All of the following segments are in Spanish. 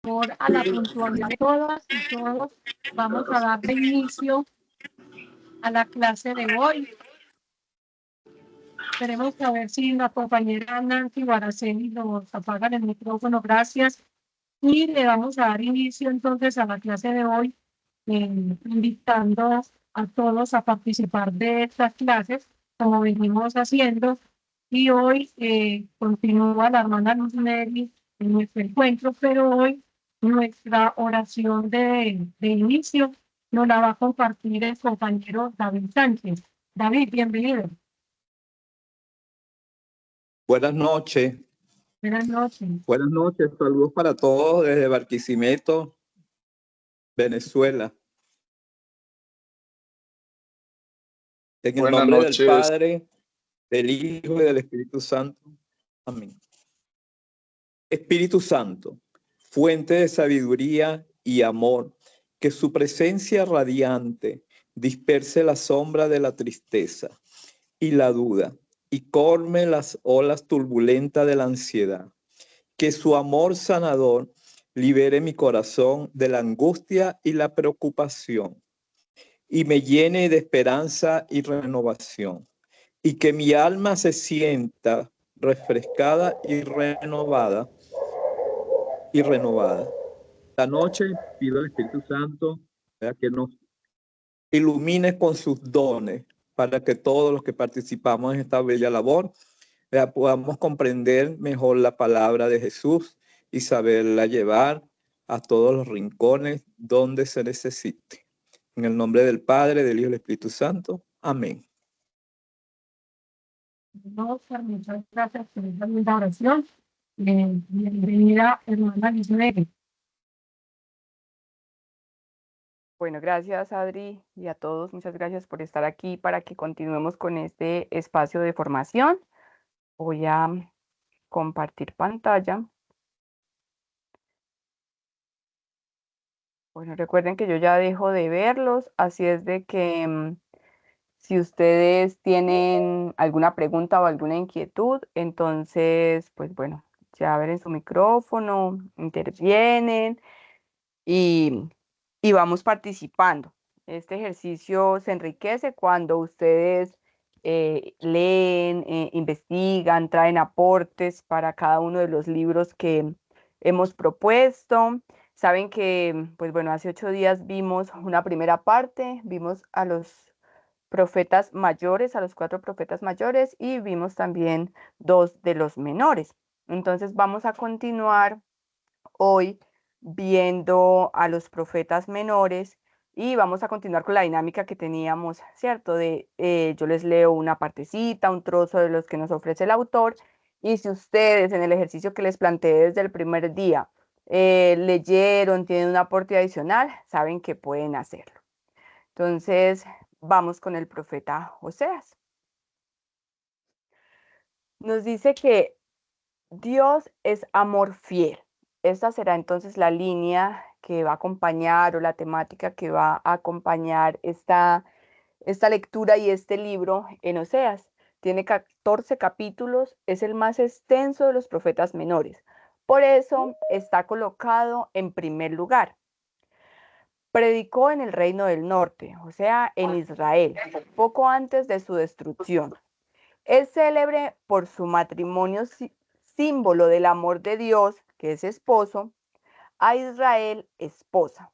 favor, a la puntualidad de todas y todos, vamos a darle inicio a la clase de hoy. Esperemos a ver si la compañera Nancy Guaraceli nos apaga el micrófono. Gracias. Y le vamos a dar inicio entonces a la clase de hoy, invitando a todos a participar de estas clases, como venimos haciendo. Y hoy continúa la hermana Luz Nelly en nuestro encuentro, pero hoy nuestra oración de inicio nos la va a compartir el compañero David Sánchez. David, bienvenido. Buenas noches. Buenas noches. Buenas noches. Saludos para todos desde Barquisimeto, Venezuela. En el Buenas nombre noches. del Padre, del Hijo y del Espíritu Santo. Amén. Espíritu Santo, fuente de sabiduría y amor, que su presencia radiante disperse la sombra de la tristeza y la duda y colme las olas turbulentas de la ansiedad. Que su amor sanador libere mi corazón de la angustia y la preocupación y me llene de esperanza y renovación. Y que mi alma se sienta refrescada y renovada. Esta noche pido al Espíritu Santo que nos ilumine con sus dones para que todos los que participamos en esta bella labor podamos comprender mejor la palabra de Jesús y saberla llevar a todos los rincones donde se necesite. En el nombre del Padre, del Hijo y del Espíritu Santo. Amén. Muchas gracias por esta linda oración. Bienvenida, hermana Luz Nelly. Bueno, gracias Adri y a todos, muchas gracias por estar aquí para que continuemos con este espacio de formación. Voy a compartir pantalla. Bueno, recuerden que yo ya dejo de verlos, así es de que si ustedes tienen alguna pregunta o alguna inquietud, entonces, pues bueno, ya abren su micrófono, intervienen y vamos participando. Este ejercicio se enriquece cuando ustedes leen, investigan, traen aportes para cada uno de los libros que hemos propuesto. Saben que, pues bueno, hace 8 días vimos una primera parte, vimos a los profetas mayores, a los 4 profetas mayores, y vimos también 2 de los menores. Entonces vamos a continuar hoy viendo a los profetas menores y vamos a continuar con la dinámica que teníamos, ¿cierto? Yo les leo una partecita, un trozo de los que nos ofrece el autor, y si ustedes en el ejercicio que les planteé desde el primer día leyeron, tienen un aporte adicional, saben que pueden hacerlo. Entonces, vamos con el profeta Oseas. Nos dice que Dios es amor fiel. Esta será entonces la línea que va a acompañar o la temática que va a acompañar esta lectura y este libro en Oseas. Tiene 14 capítulos, es el más extenso de los profetas menores. Por eso está colocado en primer lugar. Predicó en el reino del norte, o sea, en Israel, poco antes de su destrucción. Es célebre por su matrimonio símbolo del amor de Dios, que es esposo, a Israel, esposa.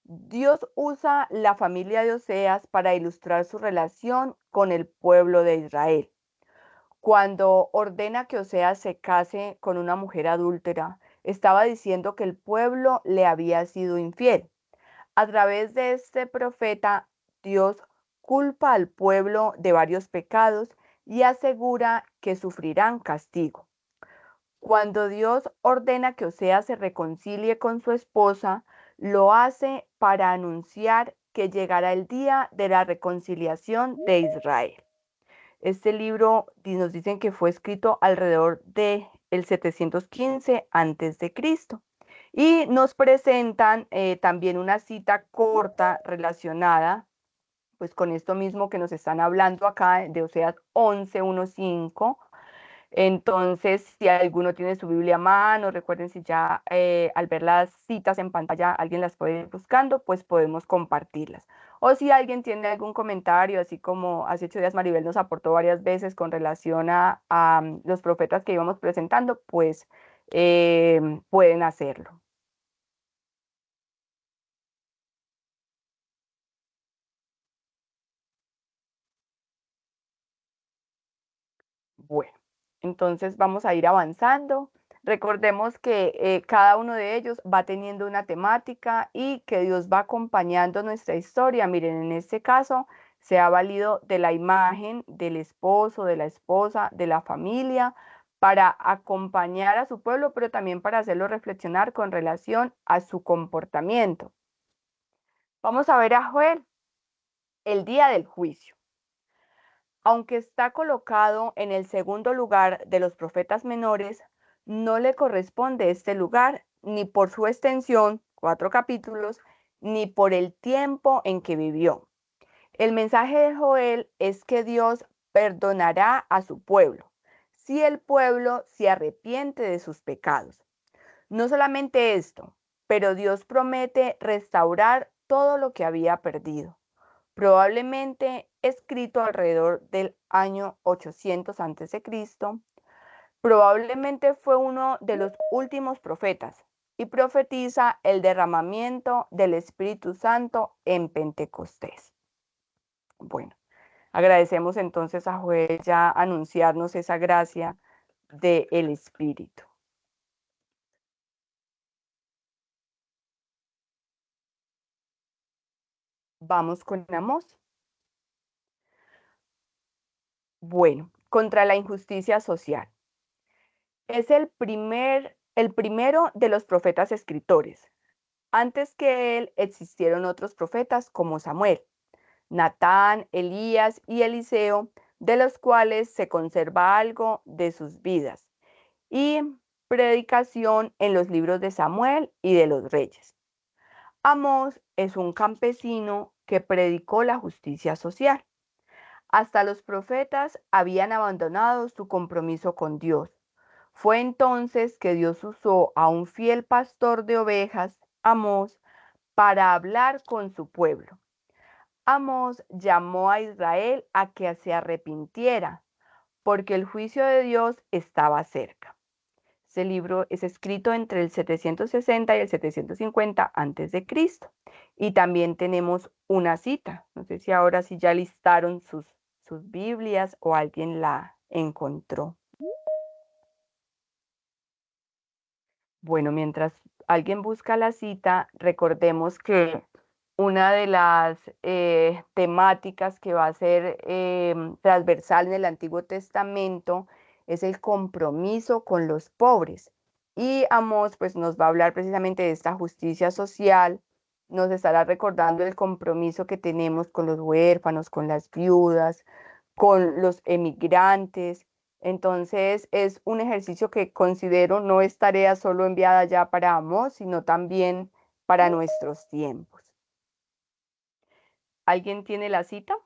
Dios usa la familia de Oseas para ilustrar su relación con el pueblo de Israel. Cuando ordena que Oseas se case con una mujer adúltera, estaba diciendo que el pueblo le había sido infiel. A través de este profeta, Dios culpa al pueblo de varios pecados y asegura que sufrirán castigo. Cuando Dios ordena que Oseas se reconcilie con su esposa, lo hace para anunciar que llegará el día de la reconciliación de Israel. Este libro nos dicen que fue escrito alrededor de el 715 a.C. Y nos presentan también una cita corta relacionada pues con esto mismo que nos están hablando acá de Oseas 11:1-5, Entonces, si alguno tiene su Biblia a mano, recuerden si ya al ver las citas en pantalla alguien las puede ir buscando, pues podemos compartirlas. O si alguien tiene algún comentario, así como hace 8 días Maribel nos aportó varias veces con relación a los profetas que íbamos presentando, pues pueden hacerlo. Bueno, entonces vamos a ir avanzando. Recordemos que cada uno de ellos va teniendo una temática y que Dios va acompañando nuestra historia. Miren, en este caso se ha valido de la imagen del esposo, de la esposa, de la familia, para acompañar a su pueblo, pero también para hacerlo reflexionar con relación a su comportamiento. Vamos a ver a Joel, el día del juicio. Aunque está colocado en el segundo lugar de los profetas menores, no le corresponde este lugar ni por su extensión, 4 capítulos, ni por el tiempo en que vivió. El mensaje de Joel es que Dios perdonará a su pueblo, si el pueblo se arrepiente de sus pecados. No solamente esto, pero Dios promete restaurar todo lo que había perdido, probablemente escrito alrededor del año 800 a.C., probablemente fue uno de los últimos profetas y profetiza el derramamiento del Espíritu Santo en Pentecostés. Bueno, agradecemos entonces a Joel ya anunciarnos esa gracia del Espíritu. Vamos con Amós. Bueno, contra la injusticia social. Es el primero de los profetas escritores. Antes que él existieron otros profetas como Samuel, Natán, Elías y Eliseo, de los cuales se conserva algo de sus vidas, y predicación en los libros de Samuel y de los reyes. Amós es un campesino que predicó la justicia social. Hasta los profetas habían abandonado su compromiso con Dios. Fue entonces que Dios usó a un fiel pastor de ovejas, Amós, para hablar con su pueblo. Amós llamó a Israel a que se arrepintiera, porque el juicio de Dios estaba cerca. Este libro es escrito entre el 760 y el 750 a.C. Y también tenemos una cita. No sé si ahora sí ya listaron sus Biblias o alguien la encontró. Bueno, mientras alguien busca la cita, recordemos que una de las temáticas que va a ser transversal en el Antiguo Testamento es el compromiso con los pobres. Y Amós pues nos va a hablar precisamente de esta justicia social, nos estará recordando el compromiso que tenemos con los huérfanos, con las viudas, con los emigrantes. Entonces es un ejercicio que considero no es tarea solo enviada ya para Amós, sino también para nuestros tiempos. ¿Alguien tiene la cita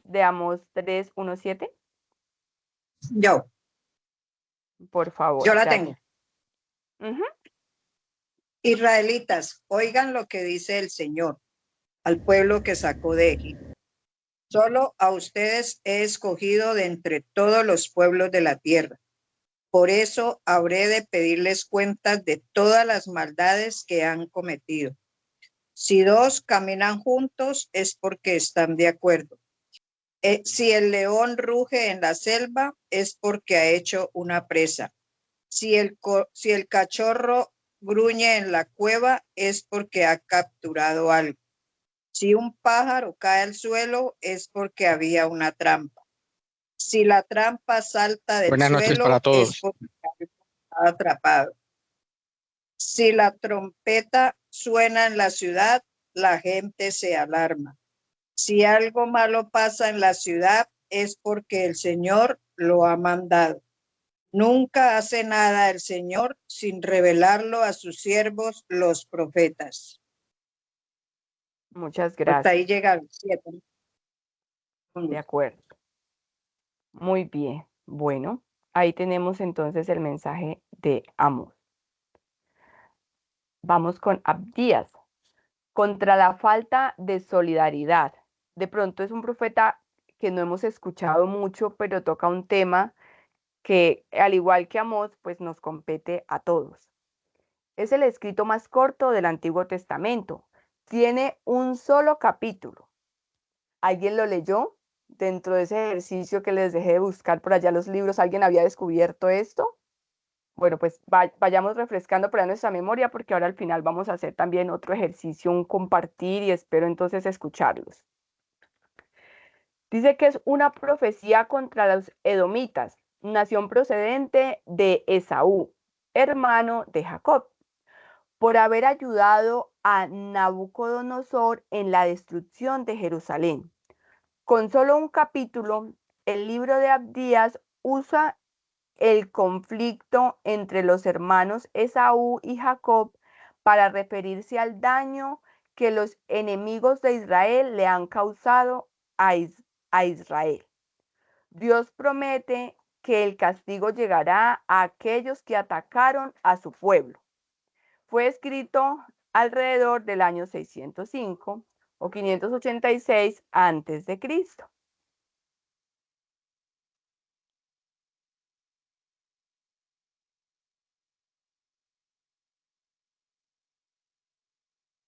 de Amós 3:1-7? Yo Por favor. la gracias. tengo. Israelitas, oigan lo que dice el Señor al pueblo que sacó de Egipto. Solo a ustedes he escogido de entre todos los pueblos de la tierra. Por eso habré de pedirles cuentas de todas las maldades que han cometido. Si dos caminan juntos es porque están de acuerdo. Si el león ruge en la selva es porque ha hecho una presa. Si el cachorro gruñe en la cueva es porque ha capturado algo. Si un pájaro cae al suelo es porque había una trampa. Si la trampa salta del Buenas noches suelo para todos. es porque ha atrapado. Si la trompeta suena en la ciudad, la gente se alarma. Si algo malo pasa en la ciudad es porque el Señor lo ha mandado. Nunca hace nada el Señor sin revelarlo a sus siervos, los profetas. Muchas gracias. Hasta ahí llega el 7. De acuerdo. Muy bien. Bueno, Ahí tenemos entonces el mensaje de Amós. Vamos con Abdías, contra la falta de solidaridad. De pronto es un profeta que no hemos escuchado mucho, pero toca un tema que, al igual que Amós, pues nos compete a todos. Es el escrito más corto del Antiguo Testamento. Tiene un solo capítulo. ¿Alguien lo leyó? Dentro de ese ejercicio que les dejé de buscar por allá los libros, ¿alguien había descubierto esto? Bueno, pues vayamos refrescando por ahí nuestra memoria, porque ahora al final vamos a hacer también otro ejercicio, un compartir, y espero entonces escucharlos. Dice que es una profecía contra los edomitas, nación procedente de Esaú, hermano de Jacob, por haber ayudado a Nabucodonosor en la destrucción de Jerusalén. Con solo un capítulo, el libro de Abdías usa el conflicto entre los hermanos Esaú y Jacob para referirse al daño que los enemigos de Israel le han causado a Israel. Dios promete que el castigo llegará a aquellos que atacaron a su pueblo. Fue escrito alrededor del año 605 o 586 antes de Cristo.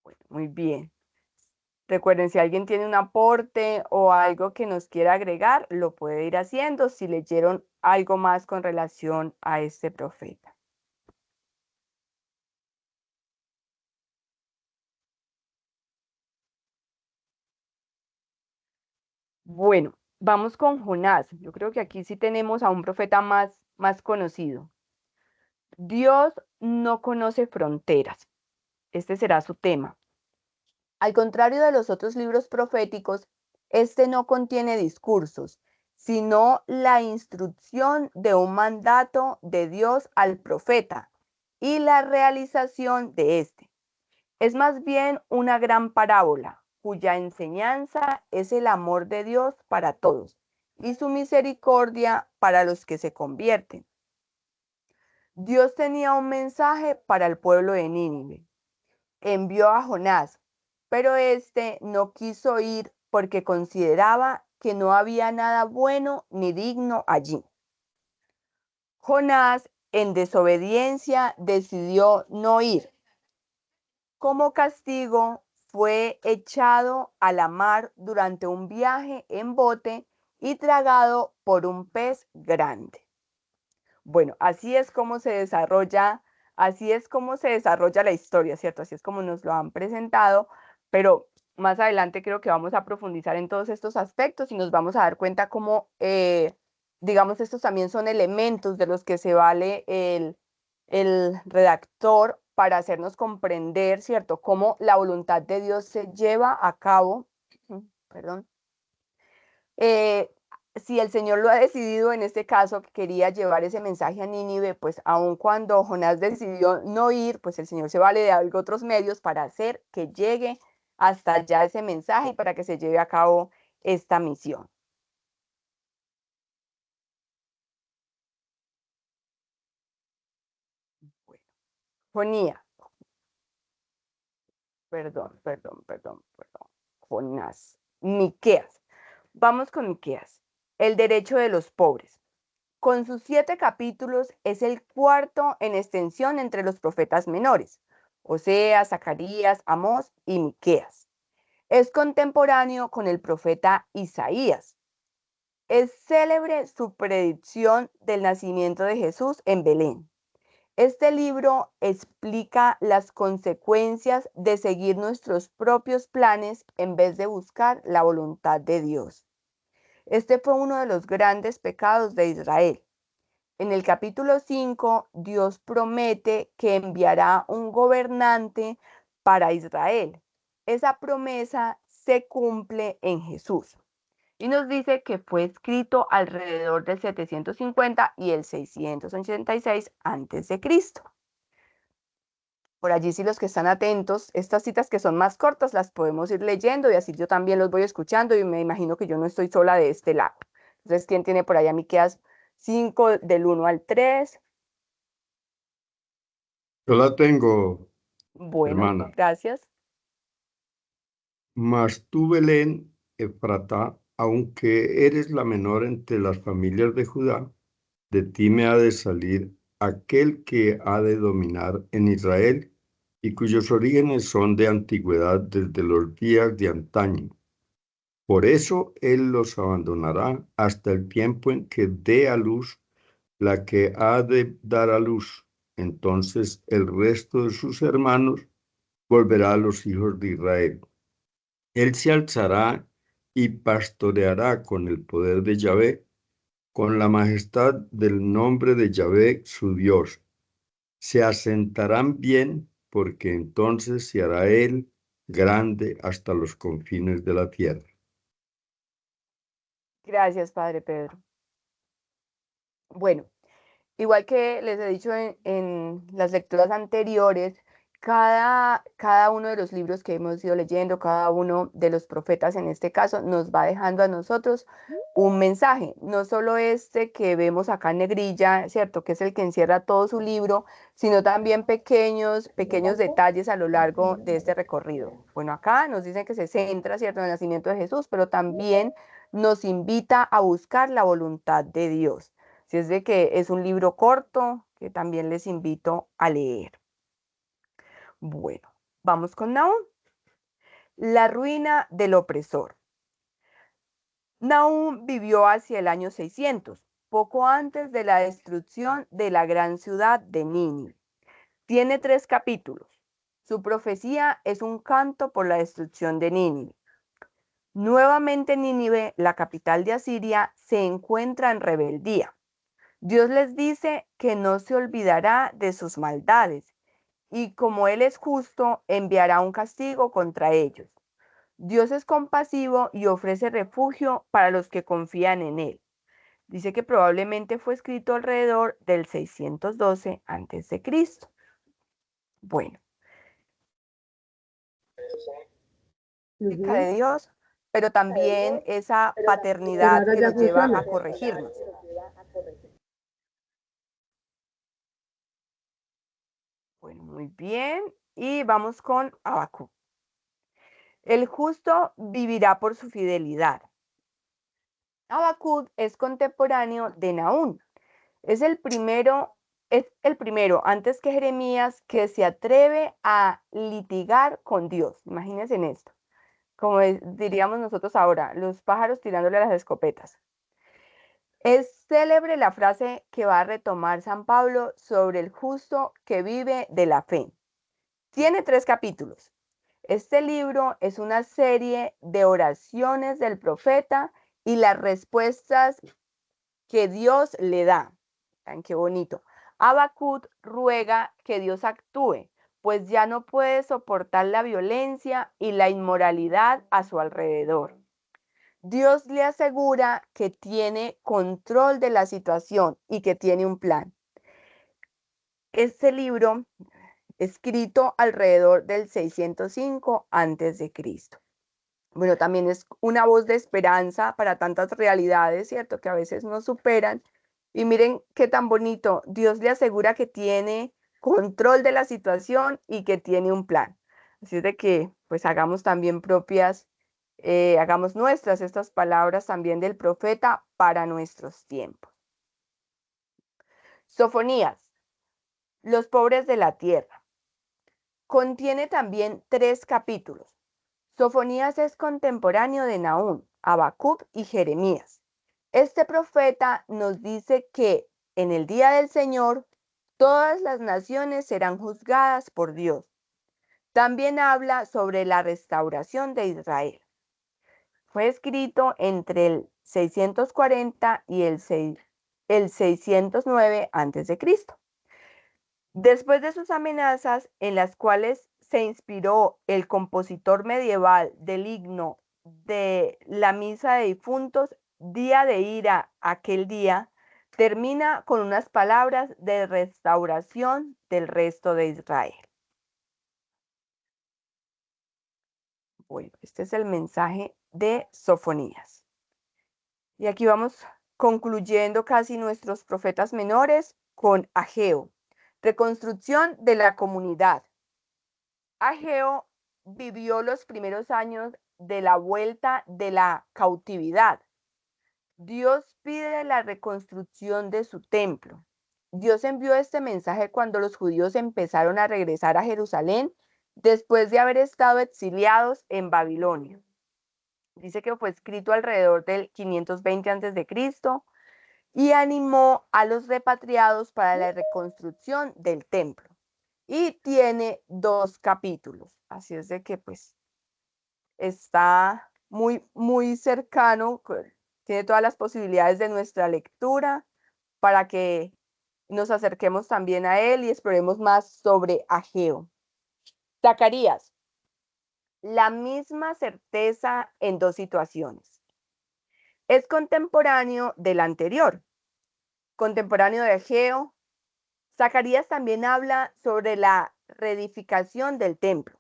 Bueno, muy bien. Recuerden, si alguien tiene un aporte o algo que nos quiera agregar, lo puede ir haciendo si leyeron algo más con relación a este profeta. Bueno, vamos con Jonás. Yo creo que aquí sí tenemos a un profeta más conocido. Dios no conoce fronteras. Este será su tema. Al contrario de los otros libros proféticos, este no contiene discursos, sino la instrucción de un mandato de Dios al profeta y la realización de este. Es más bien una gran parábola, cuya enseñanza es el amor de Dios para todos y su misericordia para los que se convierten. Dios tenía un mensaje para el pueblo de Nínive. Envió a Jonás, pero éste no quiso ir porque consideraba que no había nada bueno ni digno allí. Jonás, en desobediencia, decidió no ir. Como castigo, fue echado a la mar durante un viaje en bote y tragado por un pez grande. Bueno, así es como se desarrolla la historia, ¿cierto? Así es como nos lo han presentado, pero más adelante creo que vamos a profundizar en todos estos aspectos y nos vamos a dar cuenta cómo, digamos, estos también son elementos de los que se vale el redactor para hacernos comprender, ¿cierto? Cómo la voluntad de Dios se lleva a cabo, perdón, si el Señor lo ha decidido, en este caso, que quería llevar ese mensaje a Nínive, pues aun cuando Jonás decidió no ir, pues el Señor se vale de algo otros medios para hacer que llegue hasta allá ese mensaje y para que se lleve a cabo esta misión. Bueno, Jonía, perdón, Jonás, Miqueas. Vamos con Miqueas, el derecho de los pobres. Con sus 7 capítulos es el cuarto en extensión entre los profetas menores, Oseas, Zacarías, Amós y Miqueas. Es contemporáneo con el profeta Isaías. Es célebre su predicción del nacimiento de Jesús en Belén. Este libro explica las consecuencias de seguir nuestros propios planes en vez de buscar la voluntad de Dios. Este fue uno de los grandes pecados de Israel. En el capítulo 5, Dios promete que enviará un gobernante para Israel. Esa promesa se cumple en Jesús. Y nos dice que fue escrito alrededor del 750 y el 686 antes de Cristo. Por allí, si los que están atentos, estas citas que son más cortas las podemos ir leyendo y así yo también los voy escuchando y me imagino que yo no estoy sola de este lado. Entonces, ¿quién tiene por allá Miqueas 5 del 1 al 3. Yo la tengo, Bueno, hermana. gracias. Mas tú, Belén, Efratá, aunque eres la menor entre las familias de Judá, de ti me ha de salir aquel que ha de dominar en Israel y cuyos orígenes son de antigüedad desde los días de antaño. Por eso él los abandonará hasta el tiempo en que dé a luz la que ha de dar a luz. Entonces el resto de sus hermanos volverá a los hijos de Israel. Él se alzará y pastoreará con el poder de Yahvé, con la majestad del nombre de Yahvé, su Dios. Se asentarán bien, porque entonces se hará él grande hasta los confines de la tierra. Gracias, Padre Pedro. Bueno, igual que les he dicho en las lecturas anteriores, cada uno de los libros que hemos ido leyendo, cada uno de los profetas en este caso, nos va dejando a nosotros un mensaje, no solo este que vemos acá en negrilla, ¿cierto? Que es el que encierra todo su libro, sino también pequeños detalles a lo largo de este recorrido. Bueno, acá nos dicen que se centra, ¿cierto?, en el nacimiento de Jesús, pero también nos invita a buscar la voluntad de Dios. Si es de que es un libro corto que también les invito a leer. Bueno, vamos con Nahum. La ruina del opresor. Nahum vivió hacia el año 600, poco antes de la destrucción de la gran ciudad de Nínive. Tiene 3 capítulos. Su profecía es un canto por la destrucción de Nínive. Nuevamente Nínive, la capital de Asiria, se encuentra en rebeldía. Dios les dice que no se olvidará de sus maldades y como Él es justo, enviará un castigo contra ellos. Dios es compasivo y ofrece refugio para los que confían en Él. Dice que probablemente fue escrito alrededor del 612 a.C. Bueno, de Dios, pero también esa paternidad que nos lleva a corregirnos. Bueno, muy bien. Y vamos con Habacuc. El justo vivirá por su fidelidad. Habacuc es contemporáneo de Nahum. Es el primero antes que Jeremías que se atreve a litigar con Dios. Imagínense en esto. Como diríamos nosotros ahora, los pájaros tirándole a las escopetas. Es célebre la frase que va a retomar San Pablo sobre el justo que vive de la fe. Tiene 3 capítulos. Este libro es una serie de oraciones del profeta y las respuestas que Dios le da. Tan qué bonito. Habacuc ruega que Dios actúe, pues ya no puede soportar la violencia y la inmoralidad a su alrededor. Dios le asegura que tiene control de la situación y que tiene un plan. Este libro escrito alrededor del 605 a.C. Bueno, también es una voz de esperanza para tantas realidades, ¿cierto? Que a veces nos superan. Y miren qué tan bonito. Dios le asegura que tiene control de la situación y que tiene un plan. Así es de que, pues, hagamos también propias, hagamos nuestras estas palabras también del profeta para nuestros tiempos. Sofonías, los pobres de la tierra. Contiene también 3 capítulos. Sofonías es contemporáneo de Nahum, Habacuc y Jeremías. Este profeta nos dice que en el día del Señor todas las naciones serán juzgadas por Dios. También habla sobre la restauración de Israel. Fue escrito entre el 640 y el 609 a.C. Después de sus amenazas, en las cuales se inspiró el compositor medieval del himno de la misa de difuntos, Día de ira, aquel día, termina con unas palabras de restauración del resto de Israel. Bueno, este es el mensaje de Sofonías. Y aquí vamos concluyendo casi nuestros profetas menores con Ageo. Reconstrucción de la comunidad. Ageo vivió los primeros años de la vuelta de la cautividad. Dios pide la reconstrucción de su templo. Dios envió este mensaje cuando los judíos empezaron a regresar a Jerusalén después de haber estado exiliados en Babilonia. Dice que fue escrito alrededor del 520 a.C. y animó a los repatriados para la reconstrucción del templo. Y tiene 2 capítulos. Así es de que pues está muy cercano, tiene todas las posibilidades de nuestra lectura para que nos acerquemos también a él y exploremos más sobre Ageo. Zacarías, la misma certeza en 2 situaciones. Es contemporáneo del anterior, contemporáneo de Ageo. Zacarías también habla sobre la reedificación del templo.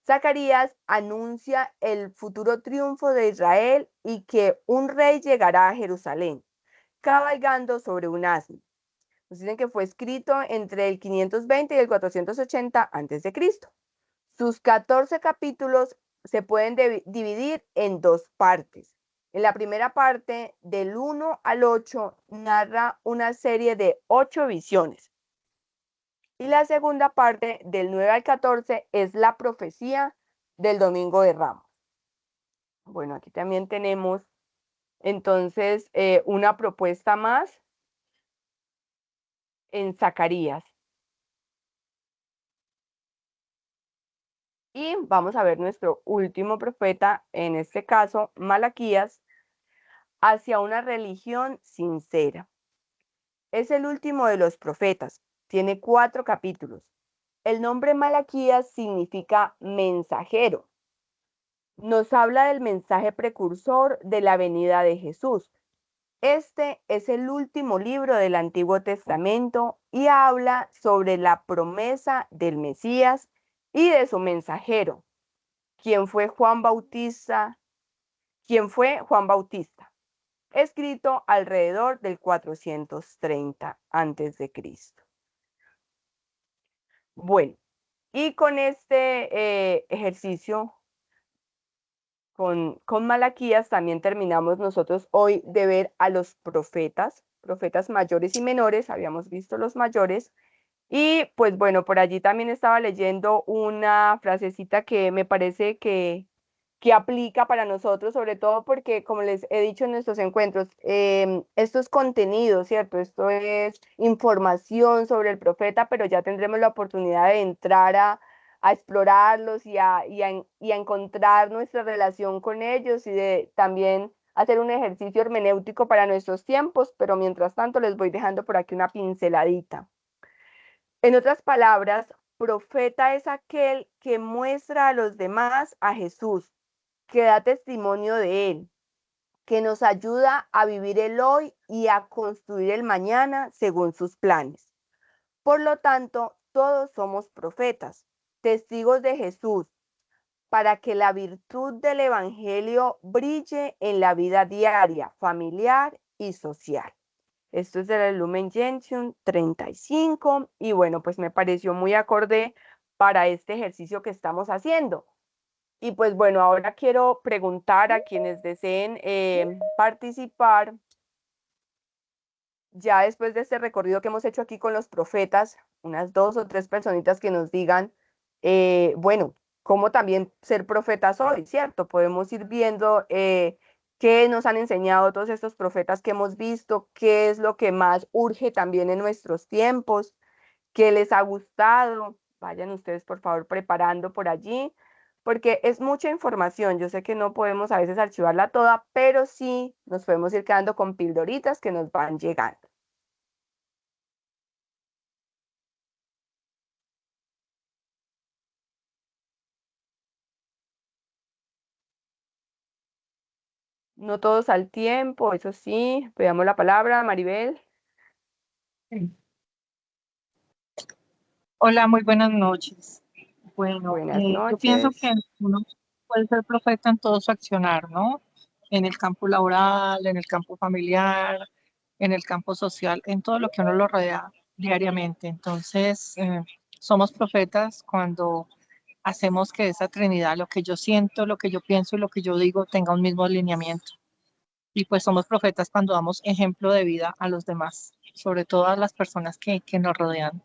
Zacarías anuncia el futuro triunfo de Israel y que un rey llegará a Jerusalén, cabalgando sobre un asno. Nos dicen que fue escrito entre el 520 y el 480 a.C. Sus 14 capítulos se pueden dividir en 2 partes. En la primera parte, del 1 al 8, narra una serie de 8 visiones. Y la segunda parte, del 9 al 14, es la profecía del Domingo de Ramos. Bueno, aquí también tenemos entonces una propuesta más en Zacarías. Y vamos a ver nuestro último profeta, en este caso Malaquías, hacia una religión sincera. Es el último de los profetas, tiene 4 capítulos. El nombre Malaquías significa mensajero. Nos habla del mensaje precursor de la venida de Jesús. Este es el último libro del Antiguo Testamento y habla sobre la promesa del Mesías y de su mensajero, quien fue Juan Bautista, escrito alrededor del 430 a.C. Bueno, y con este ejercicio con Malaquías también terminamos nosotros hoy de ver a los profetas mayores y menores. Habíamos visto los mayores. Y pues bueno, por allí también estaba leyendo una frasecita que me parece que aplica para nosotros, sobre todo porque, como les he dicho en nuestros encuentros, esto es contenido, ¿cierto? Esto es información sobre el profeta, pero ya tendremos la oportunidad de entrar a explorarlos y a encontrar nuestra relación con ellos y de también hacer un ejercicio hermenéutico para nuestros tiempos, pero mientras tanto les voy dejando por aquí una pinceladita. En otras palabras, profeta es aquel que muestra a los demás a Jesús, que da testimonio de él, que nos ayuda a vivir el hoy y a construir el mañana según sus planes. Por lo tanto, todos somos profetas, testigos de Jesús, para que la virtud del Evangelio brille en la vida diaria, familiar y social. Esto es del Lumen Gentium 35 y bueno, pues me pareció muy acorde para este ejercicio que estamos haciendo. Y pues bueno, ahora quiero preguntar a quienes deseen participar, ya después de este recorrido que hemos hecho aquí con los profetas, unas 2 o 3 personitas que nos digan, bueno, cómo también ser profetas hoy, ¿cierto? Podemos ir viendo qué nos han enseñado todos estos profetas que hemos visto, qué es lo que más urge también en nuestros tiempos, qué les ha gustado. Vayan ustedes, por favor, preparando por allí, porque es mucha información. Yo sé que no podemos a veces archivarla toda, pero sí nos podemos ir quedando con pildoritas que nos van llegando. No todos al tiempo, eso sí. Veamos la palabra, Maribel. Sí. Hola, muy buenas noches. Bueno, Buenas yo pienso noches. que uno puede ser profeta en todo su accionar, ¿no? en el campo laboral, en el campo familiar, en el campo social, en todo lo que uno lo rodea diariamente. Entonces, somos profetas cuando hacemos que esa Trinidad, lo que yo siento, lo que yo pienso y lo que yo digo, tenga un mismo alineamiento. Y pues somos profetas cuando damos ejemplo de vida a los demás, sobre todo a las personas que nos rodean.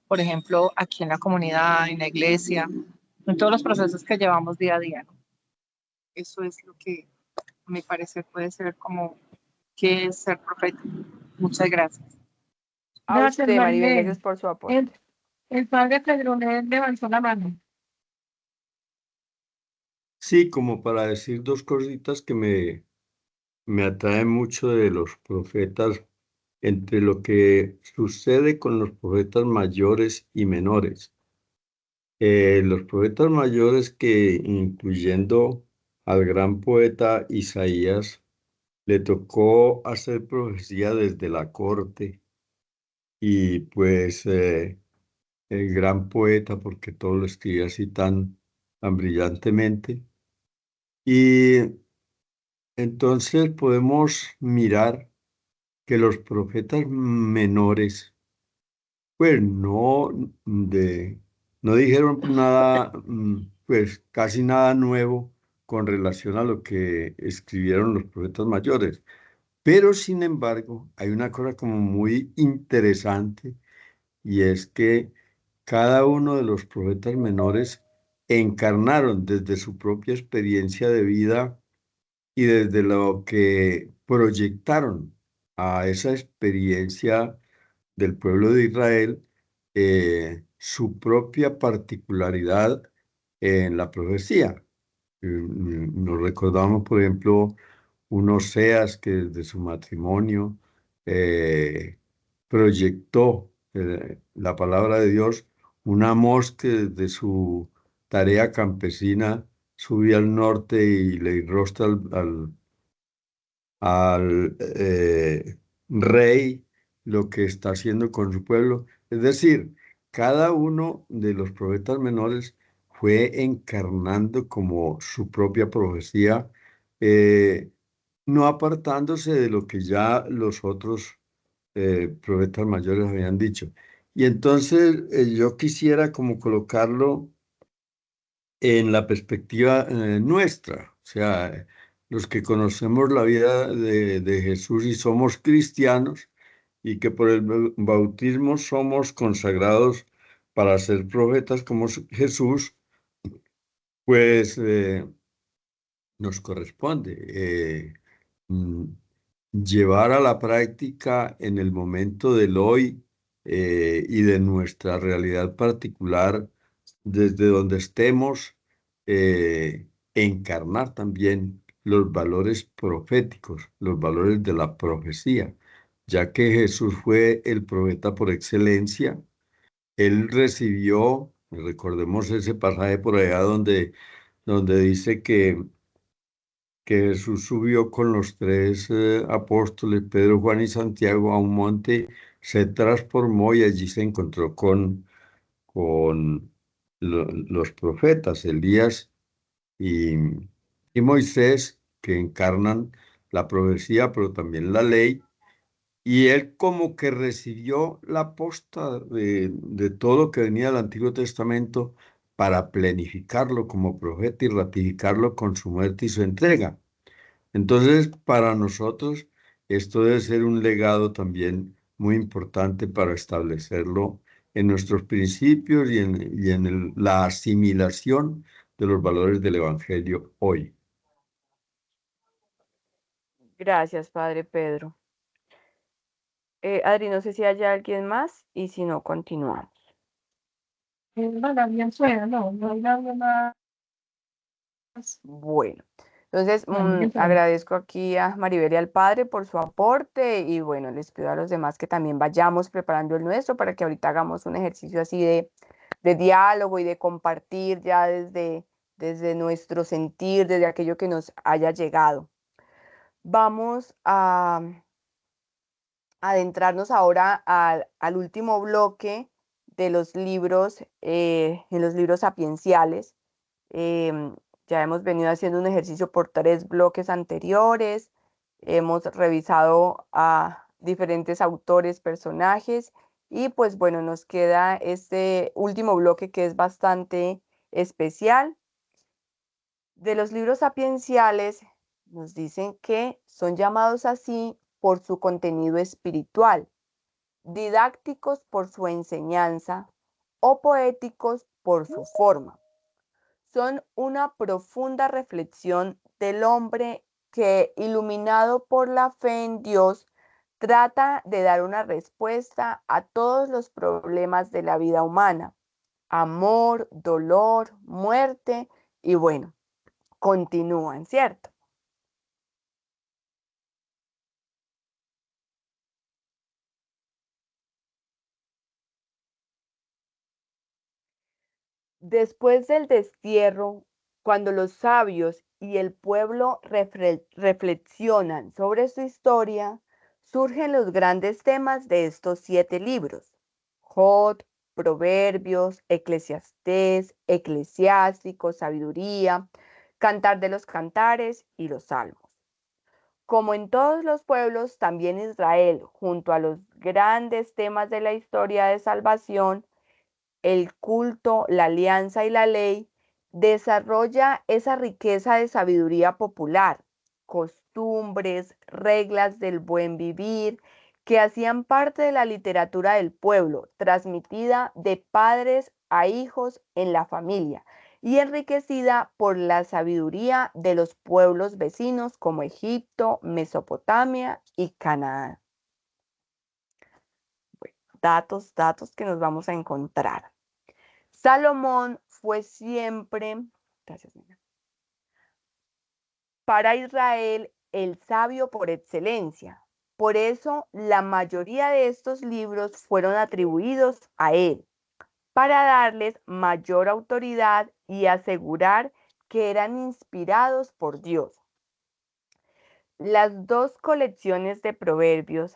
Por ejemplo, aquí en la comunidad, en la iglesia, en todos los procesos que llevamos día a día, ¿no? Eso es lo que a mi parecer puede ser como que es ser profeta. Muchas gracias. A Gracias, usted, Maribel, Maribel. gracias por su aporte. El padre Pedronel levantó la mano. Sí, como para decir dos cositas que me atraen mucho de los profetas, entre lo que sucede con los profetas mayores y menores. Los profetas mayores que, incluyendo al gran poeta Isaías, le tocó hacer profecía desde la corte y pues el gran poeta, porque todo lo escribía así tan brillantemente. Y entonces podemos mirar que los profetas menores, pues no dijeron nada, pues casi nada nuevo con relación a lo que escribieron los profetas mayores. Pero sin embargo, hay una cosa como muy interesante y es que cada uno de los profetas menores encarnaron desde su propia experiencia de vida y desde lo que proyectaron a esa experiencia del pueblo de Israel, su propia particularidad en la profecía. Nos recordamos, por ejemplo, un Oseas que desde su matrimonio proyectó la palabra de Dios, un Amós que desde su tarea campesina subía al norte y le rostra al rey lo que está haciendo con su pueblo. Es decir, cada uno de los profetas menores fue encarnando como su propia profecía, eh, no apartándose de lo que ya los otros profetas mayores habían dicho. Y entonces yo quisiera como colocarlo en la perspectiva nuestra, o sea, los que conocemos la vida de Jesús y somos cristianos y que por el bautismo somos consagrados para ser profetas como Jesús, pues nos corresponde mm, llevar a la práctica en el momento del hoy y de nuestra realidad particular, desde donde estemos, encarnar también los valores proféticos, los valores de la profecía, ya que Jesús fue el profeta por excelencia. Él recibió, recordemos ese pasaje por allá donde dice que Jesús subió con los tres apóstoles, Pedro, Juan y Santiago, a un monte, se transformó y allí se encontró con los profetas, Elías y, y Moisés, que encarnan la profecía, pero también la ley. Y él como que recibió la posta de todo lo que venía del Antiguo Testamento para planificarlo como profeta y ratificarlo con su muerte y su entrega. Entonces, para nosotros, esto debe ser un legado también muy importante para establecerlo en nuestros principios y en la asimilación de los valores del Evangelio hoy. Gracias, Padre Pedro. Adri, no sé si hay alguien más y si no, continuamos. Bien suena, no hay nadie más. Bueno, entonces Bueno, bien suena. agradezco aquí a Maribel y al Padre por su aporte y bueno, les pido a los demás que también vayamos preparando el nuestro para que ahorita hagamos un ejercicio así de diálogo y de compartir ya desde nuestro sentir, desde aquello que nos haya llegado. Vamos a adentrarnos ahora al último bloque de los libros, en los libros sapienciales. Ya hemos venido haciendo un ejercicio por 3 bloques anteriores. Hemos revisado a diferentes autores, personajes, y pues bueno, nos queda este último bloque que es bastante especial. De los libros sapienciales nos dicen que son llamados así por su contenido espiritual, didácticos por su enseñanza o poéticos por su forma. Son una profunda reflexión del hombre que, iluminado por la fe en Dios, trata de dar una respuesta a todos los problemas de la vida humana: amor, dolor, muerte, y bueno, continúan, ¿cierto? Después del destierro, cuando los sabios y el pueblo reflexionan sobre su historia, surgen los grandes temas de estos 7 libros: Job, Proverbios, Eclesiastés, Eclesiásticos, Sabiduría, Cantar de los Cantares y los Salmos. Como en todos los pueblos, también Israel, junto a los grandes temas de la historia de salvación, el culto, la alianza y la ley, desarrolla esa riqueza de sabiduría popular, costumbres, reglas del buen vivir, que hacían parte de la literatura del pueblo, transmitida de padres a hijos en la familia y enriquecida por la sabiduría de los pueblos vecinos como Egipto, Mesopotamia y Canaán. Bueno, datos que nos vamos a encontrar. Salomón fue siempre, gracias, nena, para Israel el sabio por excelencia. Por eso la mayoría de estos libros fueron atribuidos a él, para darles mayor autoridad y asegurar que eran inspirados por Dios. Las 2 colecciones de Proverbios,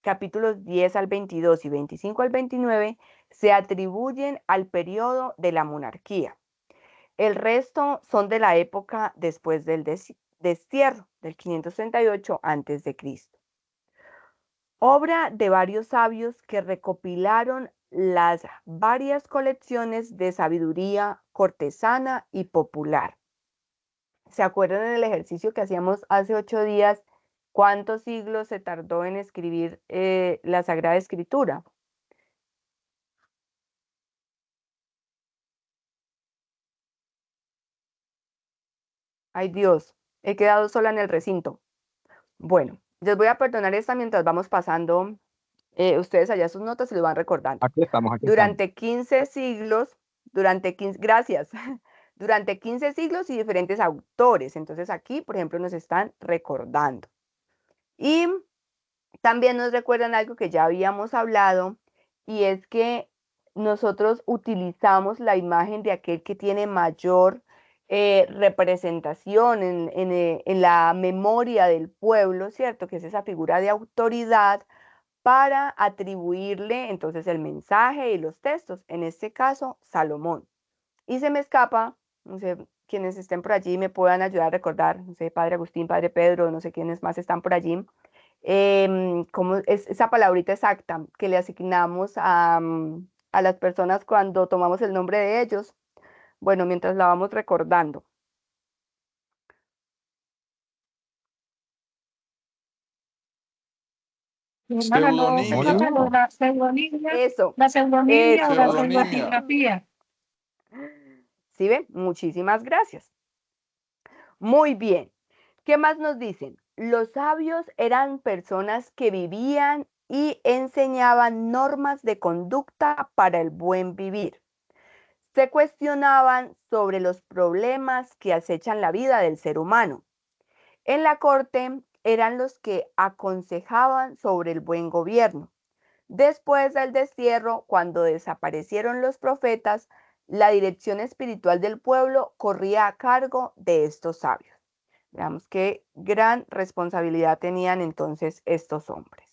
capítulos 10 al 22 y 25 al 29, se atribuyen al periodo de la monarquía. El resto son de la época después del destierro, del 538 a.C. Obra de varios sabios que recopilaron las varias colecciones de sabiduría cortesana y popular. ¿Se acuerdan del ejercicio que hacíamos hace 8 días? ¿Cuántos siglos se tardó en escribir la Sagrada Escritura? Ay Dios, he quedado sola en el recinto. Bueno, les voy a perdonar esta mientras vamos pasando ustedes allá sus notas y lo van recordando. Aquí estamos. Durante 15 siglos, gracias, durante 15 siglos y diferentes autores. Entonces aquí, por ejemplo, nos están recordando. Y también nos recuerdan algo que ya habíamos hablado, y es que nosotros utilizamos la imagen de aquel que tiene mayor representación en la memoria del pueblo, ¿cierto? Que es esa figura de autoridad, para atribuirle entonces el mensaje y los textos, en este caso Salomón. Y se me escapa, no sé, quienes estén por allí me puedan ayudar a recordar, no sé, Padre Agustín, Padre Pedro, no sé quiénes más están por allí, cómo es esa palabrita exacta que le asignamos a las personas cuando tomamos el nombre de ellos. Bueno, mientras la vamos recordando. Hermana, no se Pseudonimia. trata de la pseudonimia, Eso, la pseudonimia o la Pseudonimia. pseudoepigrafía. ¿sí ven? Muchísimas gracias. Muy bien. ¿Qué más nos dicen? Los sabios eran personas que vivían y enseñaban normas de conducta para el buen vivir. Se cuestionaban sobre los problemas que acechan la vida del ser humano. En la corte eran los que aconsejaban sobre el buen gobierno. Después del destierro, cuando desaparecieron los profetas, la dirección espiritual del pueblo corría a cargo de estos sabios. Veamos qué gran responsabilidad tenían entonces estos hombres.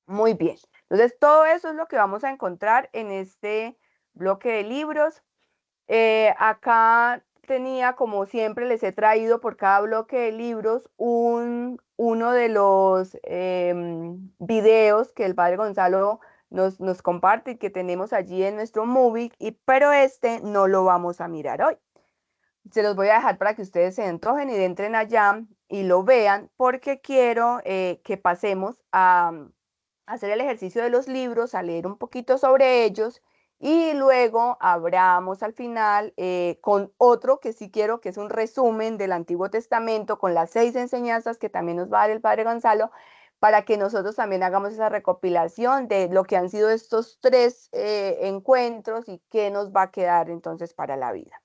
Muy bien. Entonces, todo eso es lo que vamos a encontrar en este bloque de libros. Acá tenía, como siempre les he traído por cada bloque de libros, uno de los videos que el padre Gonzalo nos comparte y que tenemos allí en nuestro movie, pero este no lo vamos a mirar hoy. Se los voy a dejar para que ustedes se antojen y entren allá y lo vean, porque quiero que pasemos a hacer el ejercicio de los libros, a leer un poquito sobre ellos y luego abramos al final con otro que sí quiero, que es un resumen del Antiguo Testamento con las 6 enseñanzas que también nos va a dar el padre Gonzalo, para que nosotros también hagamos esa recopilación de lo que han sido estos 3 encuentros y qué nos va a quedar entonces para la vida.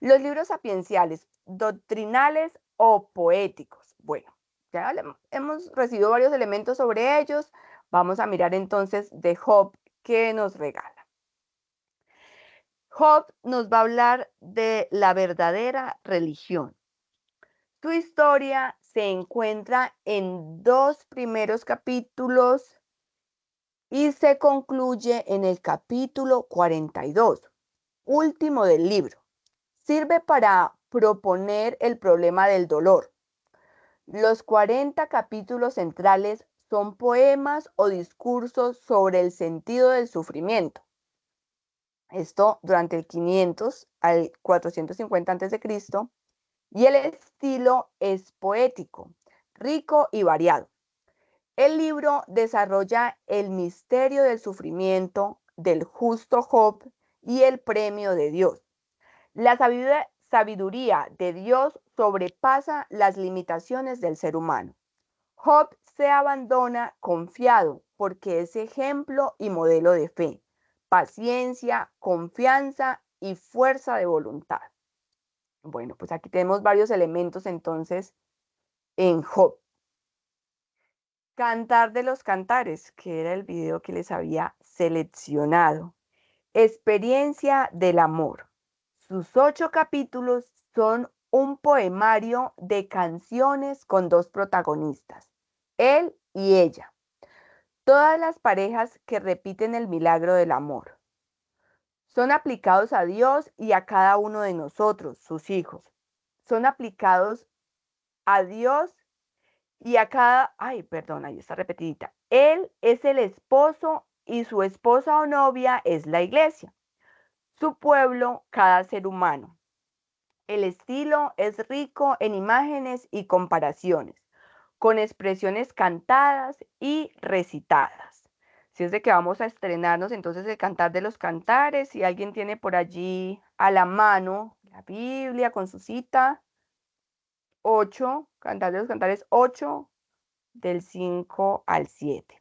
Los libros sapienciales, doctrinales o poéticos. Bueno, ya hemos recibido varios elementos sobre ellos. Vamos a mirar entonces de Job qué nos regala. Job nos va a hablar de la verdadera religión. Su historia se encuentra en 2 primeros capítulos y se concluye en el capítulo 42, último del libro. Sirve para proponer el problema del dolor. Los 40 capítulos centrales son poemas o discursos sobre el sentido del sufrimiento. Esto durante el 500 al 450 a.C. Y el estilo es poético, rico y variado. El libro desarrolla el misterio del sufrimiento del justo Job y el premio de Dios. La sabiduría de Dios sobrepasa las limitaciones del ser humano. Job se abandona confiado porque es ejemplo y modelo de fe, paciencia, confianza y fuerza de voluntad. Bueno, pues aquí tenemos varios elementos entonces en Job. Cantar de los Cantares, que era el video que les había seleccionado. Experiencia del amor. Sus 8 capítulos son un poemario de canciones con 2 protagonistas, él y ella. Todas las parejas que repiten el milagro del amor. Son aplicados a Dios y a cada uno de nosotros, sus hijos. Son aplicados a Dios y a cada... Ay, perdón, ahí está repetidita. Él es el esposo y su esposa o novia es la iglesia. Su pueblo, cada ser humano. El estilo es rico en imágenes y comparaciones, con expresiones cantadas y recitadas. Si es de que vamos a estrenarnos entonces el Cantar de los Cantares, si alguien tiene por allí a la mano la Biblia con su cita, 8, Cantar de los Cantares 8, del 5 al 7.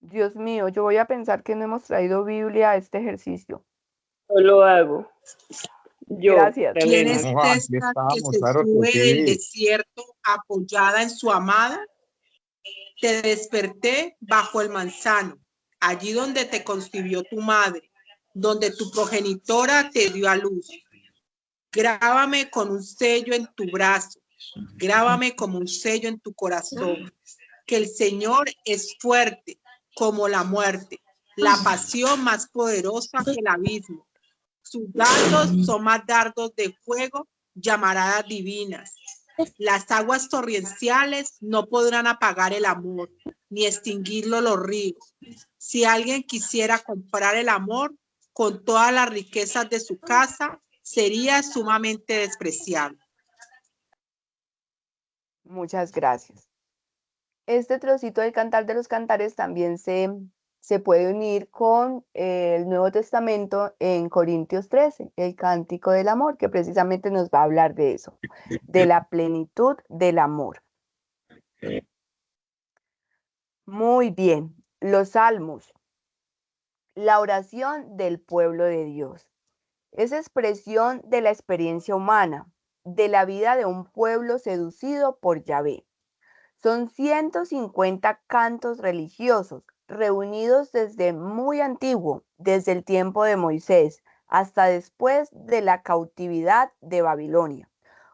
Dios mío, yo voy a pensar que no hemos traído Biblia a este ejercicio. Yo lo hago. Gracias. ¿Quién es No, aquí esta que estamos, se claro que sube del sí. desierto apoyada en su amada? Te desperté bajo el manzano, allí donde te concibió tu madre, donde tu progenitora te dio a luz. Grábame con un sello en tu brazo, grábame como un sello en tu corazón, que el Señor es fuerte como la muerte, la pasión más poderosa que el abismo. Sus dardos son más dardos de fuego, llamaradas divinas. Las aguas torrenciales no podrán apagar el amor, ni extinguirlo los ríos. Si alguien quisiera comprar el amor con todas las riquezas de su casa, sería sumamente despreciable. Muchas gracias. Este trocito del Cantar de los Cantares también se puede unir con el Nuevo Testamento en Corintios 13, el Cántico del Amor, que precisamente nos va a hablar de eso, de la plenitud del amor. Muy bien, los salmos, la oración del pueblo de Dios. Es expresión de la experiencia humana, de la vida de un pueblo seducido por Yahvé. Son 150 cantos religiosos reunidos desde muy antiguo, desde el tiempo de Moisés, hasta después de la cautividad de Babilonia,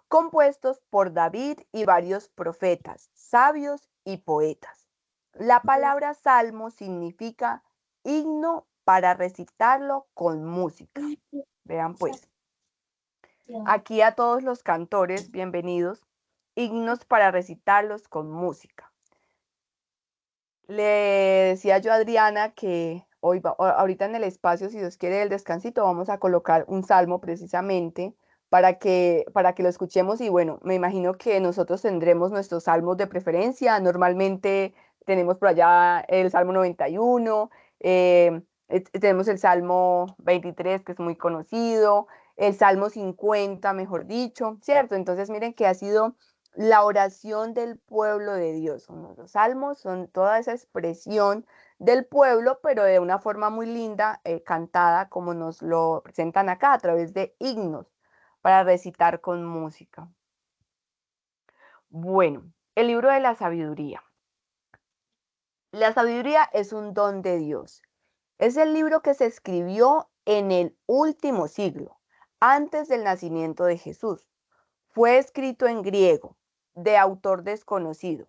compuestos por David y varios profetas, sabios y poetas. La palabra salmo significa himno para recitarlo con música. Vean pues, aquí a todos los cantores, bienvenidos, himnos para recitarlos con música. Le decía yo a Adriana que hoy, ahorita en el espacio, si Dios quiere, el descansito, vamos a colocar un salmo precisamente para que lo escuchemos. Y bueno, me imagino que nosotros tendremos nuestros salmos de preferencia. Normalmente tenemos por allá el Salmo 91, tenemos el Salmo 23, que es muy conocido, el Salmo 50, mejor dicho, ¿cierto? Entonces miren que ha sido la oración del pueblo de Dios. Los salmos son toda esa expresión del pueblo, pero de una forma muy linda, cantada, como nos lo presentan acá, a través de himnos, para recitar con música. Bueno, el libro de la sabiduría. La sabiduría es un don de Dios. Es el libro que se escribió en el último siglo, antes del nacimiento de Jesús. Fue escrito en griego, de autor desconocido.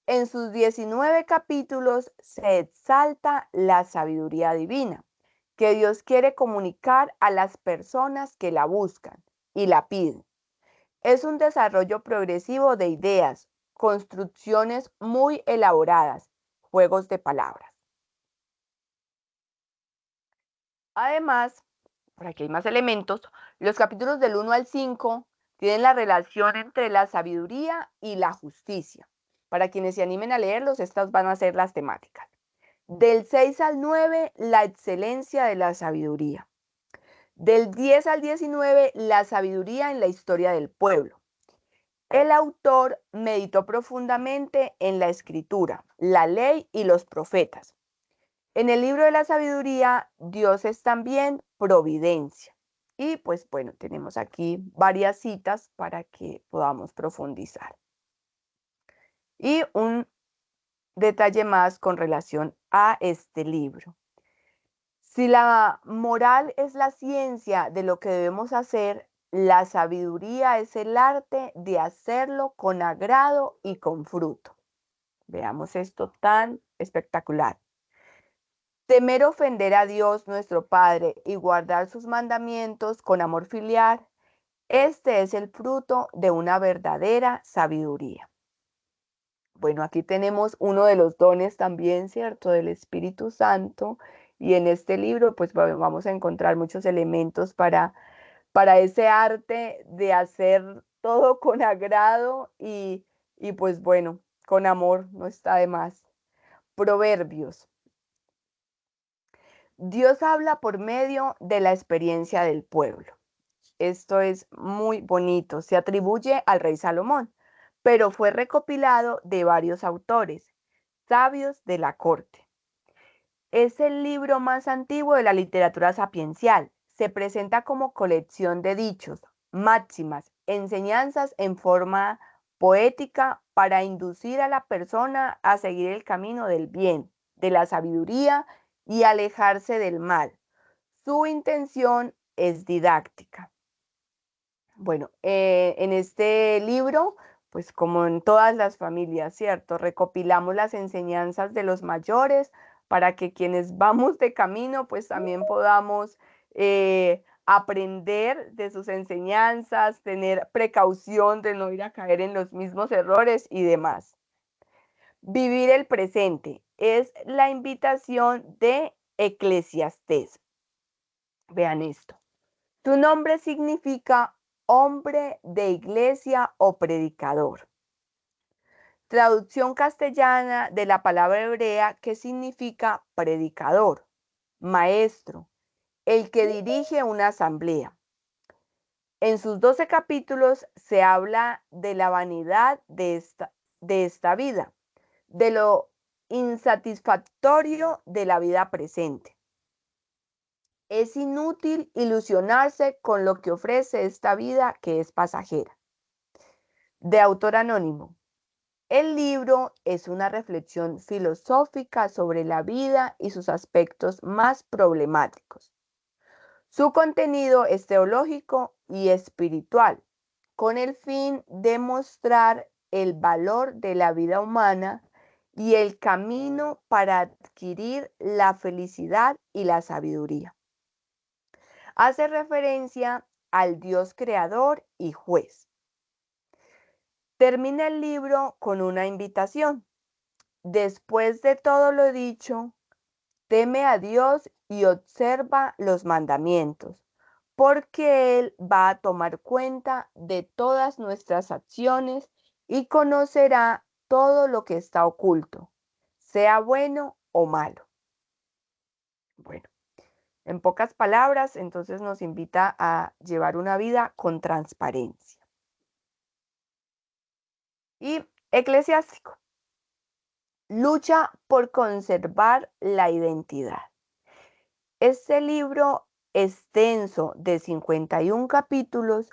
En sus 19 capítulos se exalta la sabiduría divina, que Dios quiere comunicar a las personas que la buscan y la piden. Es un desarrollo progresivo de ideas, construcciones muy elaboradas, juegos de palabras. Además, por aquí hay más elementos, los capítulos del 1 al 5 tienen la relación entre la sabiduría y la justicia. Para quienes se animen a leerlos, estas van a ser las temáticas. Del 6 al 9, la excelencia de la sabiduría. Del 10 al 19, la sabiduría en la historia del pueblo. El autor meditó profundamente en la escritura, la ley y los profetas. En el libro de la sabiduría, Dios es también providencia. Y pues bueno, tenemos aquí varias citas para que podamos profundizar. Y un detalle más con relación a este libro. Si la moral es la ciencia de lo que debemos hacer, la sabiduría es el arte de hacerlo con agrado y con fruto. Veamos esto tan espectacular. Temer ofender a Dios nuestro Padre y guardar sus mandamientos con amor filial, este es el fruto de una verdadera sabiduría. Bueno, aquí tenemos uno de los dones también, ¿cierto?, del Espíritu Santo. Y en este libro, pues vamos a encontrar muchos elementos para ese arte de hacer todo con agrado y pues bueno, con amor, no está de más. Proverbios. Dios habla por medio de la experiencia del pueblo. Esto es muy bonito. Se atribuye al rey Salomón, pero fue recopilado de varios autores, sabios de la corte. Es el libro más antiguo de la literatura sapiencial. Se presenta como colección de dichos, máximas, enseñanzas en forma poética para inducir a la persona a seguir el camino del bien, de la sabiduría y alejarse del mal. Su intención es didáctica. Bueno, en este libro, pues como en todas las familias, ¿cierto? Recopilamos las enseñanzas de los mayores para que quienes vamos de camino, pues también podamos aprender de sus enseñanzas, tener precaución de no ir a caer en los mismos errores y demás. Vivir el presente es la invitación de Eclesiastés. Vean esto. Tu nombre significa hombre de iglesia o predicador. Traducción castellana de la palabra hebrea que significa predicador, maestro, el que dirige una asamblea. En sus 12 capítulos se habla de la vanidad de esta vida, de lo insatisfactorio de la vida presente. Es inútil ilusionarse con lo que ofrece esta vida que es pasajera. De autor anónimo. El libro es una reflexión filosófica sobre la vida y sus aspectos más problemáticos. Su contenido es teológico y espiritual, con el fin de mostrar el valor de la vida humana y el camino para adquirir la felicidad y la sabiduría. Hace referencia al Dios creador y juez. Termina el libro con una invitación. Después de todo lo dicho, teme a Dios y observa los mandamientos, porque Él va a tomar cuenta de todas nuestras acciones y conocerá todo lo que está oculto, sea bueno o malo. Bueno, en pocas palabras, entonces nos invita a llevar una vida con transparencia. Y Eclesiástico, lucha por conservar la identidad. Este libro extenso de 51 capítulos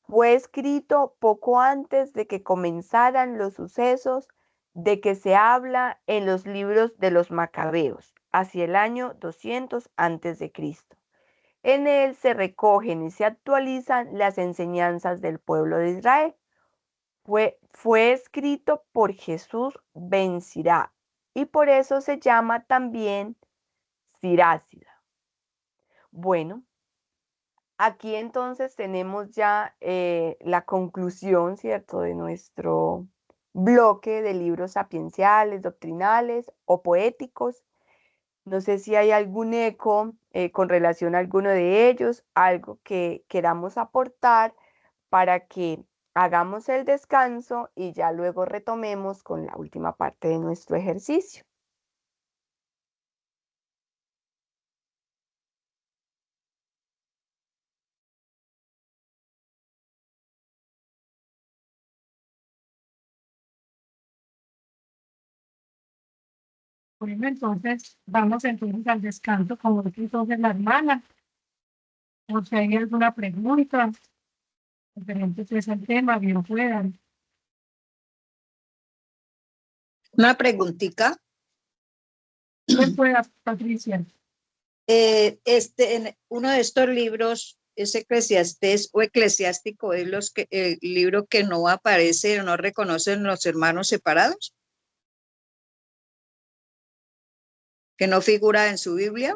fue escrito poco antes de que comenzaran los sucesos de que se habla en los libros de los Macabeos, hacia el año 200 a.C. En él se recogen y se actualizan las enseñanzas del pueblo de Israel. Fue escrito por Jesús ben Sirá y por eso se llama también Sirácida. Bueno, aquí entonces tenemos ya la conclusión, ¿cierto?, de nuestro bloque de libros sapienciales, doctrinales o poéticos. No sé si hay algún eco con relación a alguno de ellos, algo que queramos aportar para que hagamos el descanso y ya luego retomemos con la última parte de nuestro ejercicio. Bueno, entonces vamos entonces al descanso, como dice entonces la hermana, por si hay alguna pregunta, diferente es el tema, bien puedan. Una preguntita. Bien pueda, Patricia. En uno de estos libros es Eclesiastés o Eclesiástico, es el libro que no aparece o no reconocen los hermanos separados, que no figura en su Biblia.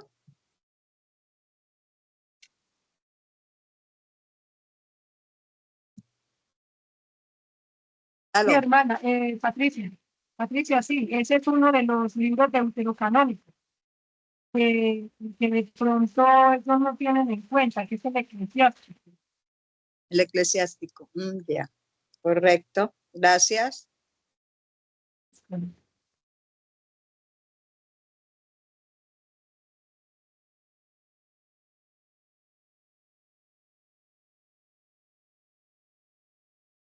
Sí, Aló. hermana, Patricia. Patricia, sí, ese es uno de los libros deuterocanónicos que de pronto ellos no tienen en cuenta, que es el Eclesiástico. El Eclesiástico. Ya, correcto. Gracias.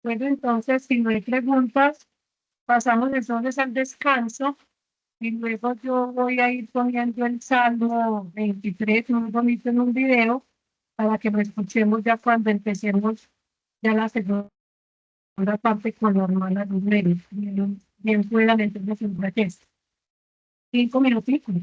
Bueno, entonces, si no hay preguntas, pasamos entonces al descanso y luego yo voy a ir poniendo el Salmo 23 muy bonito en un video para que lo escuchemos ya cuando empecemos ya la segunda parte con la hermana Luz Mary. Bien puedan entonces en 5 minutitos.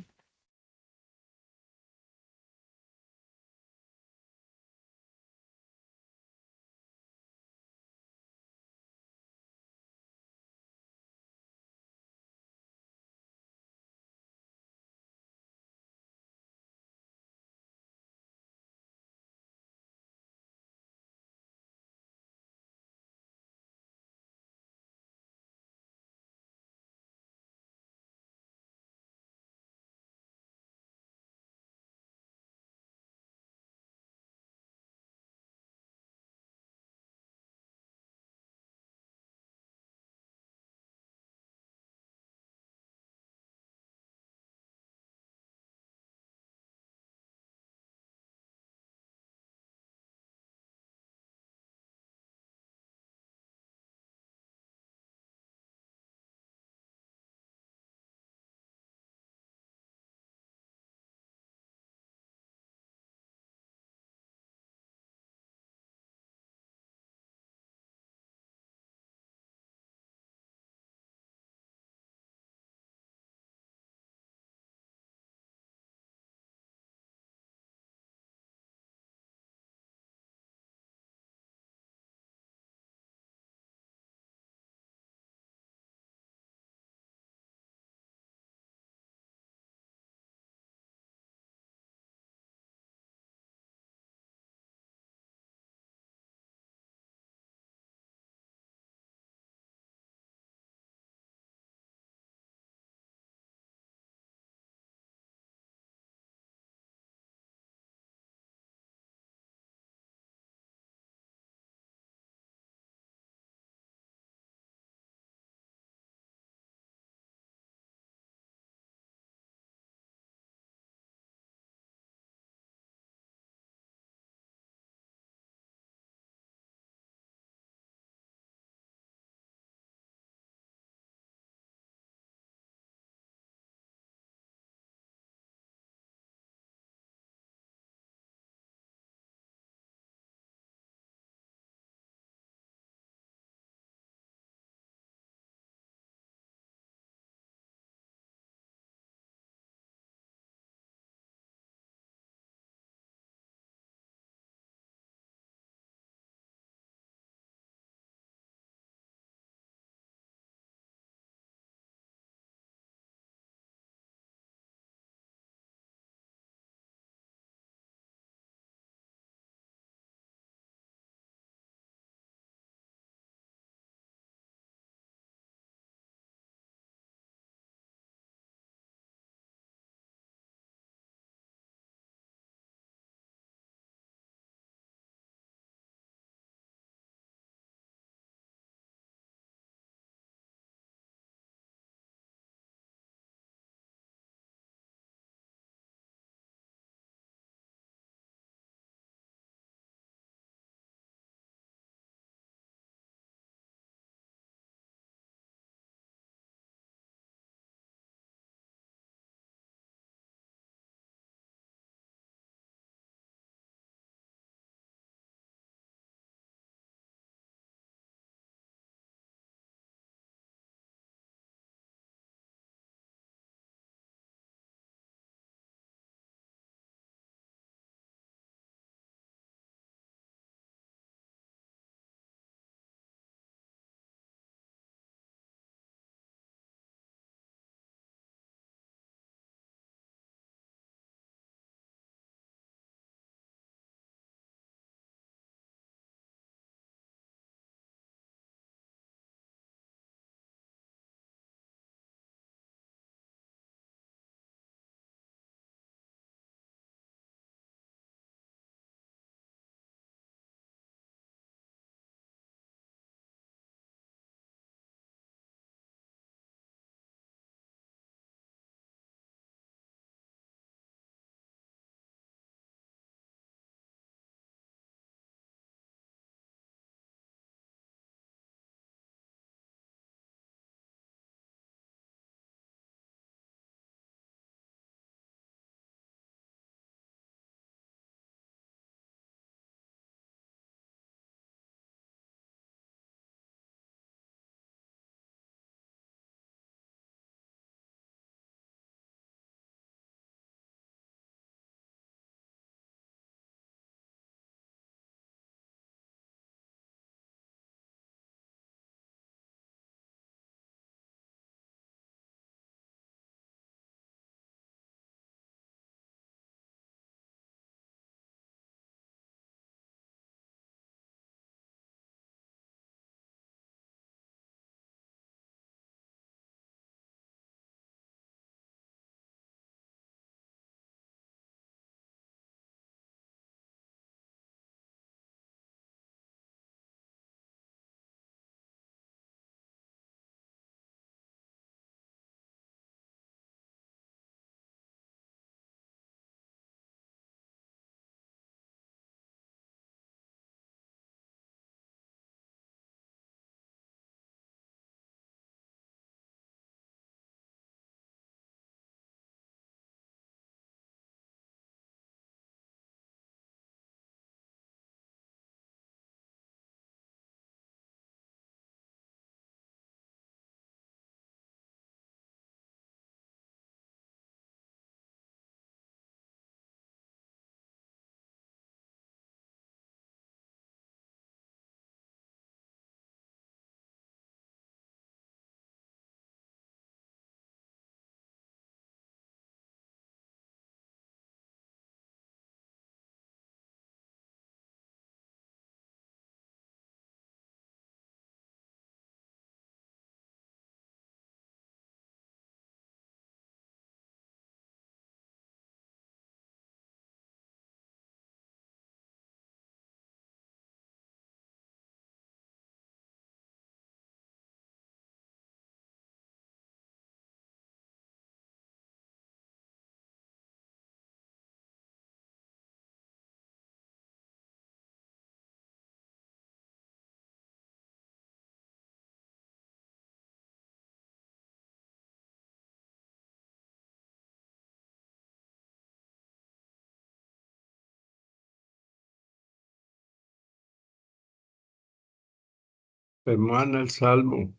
Hermana, el Salmo.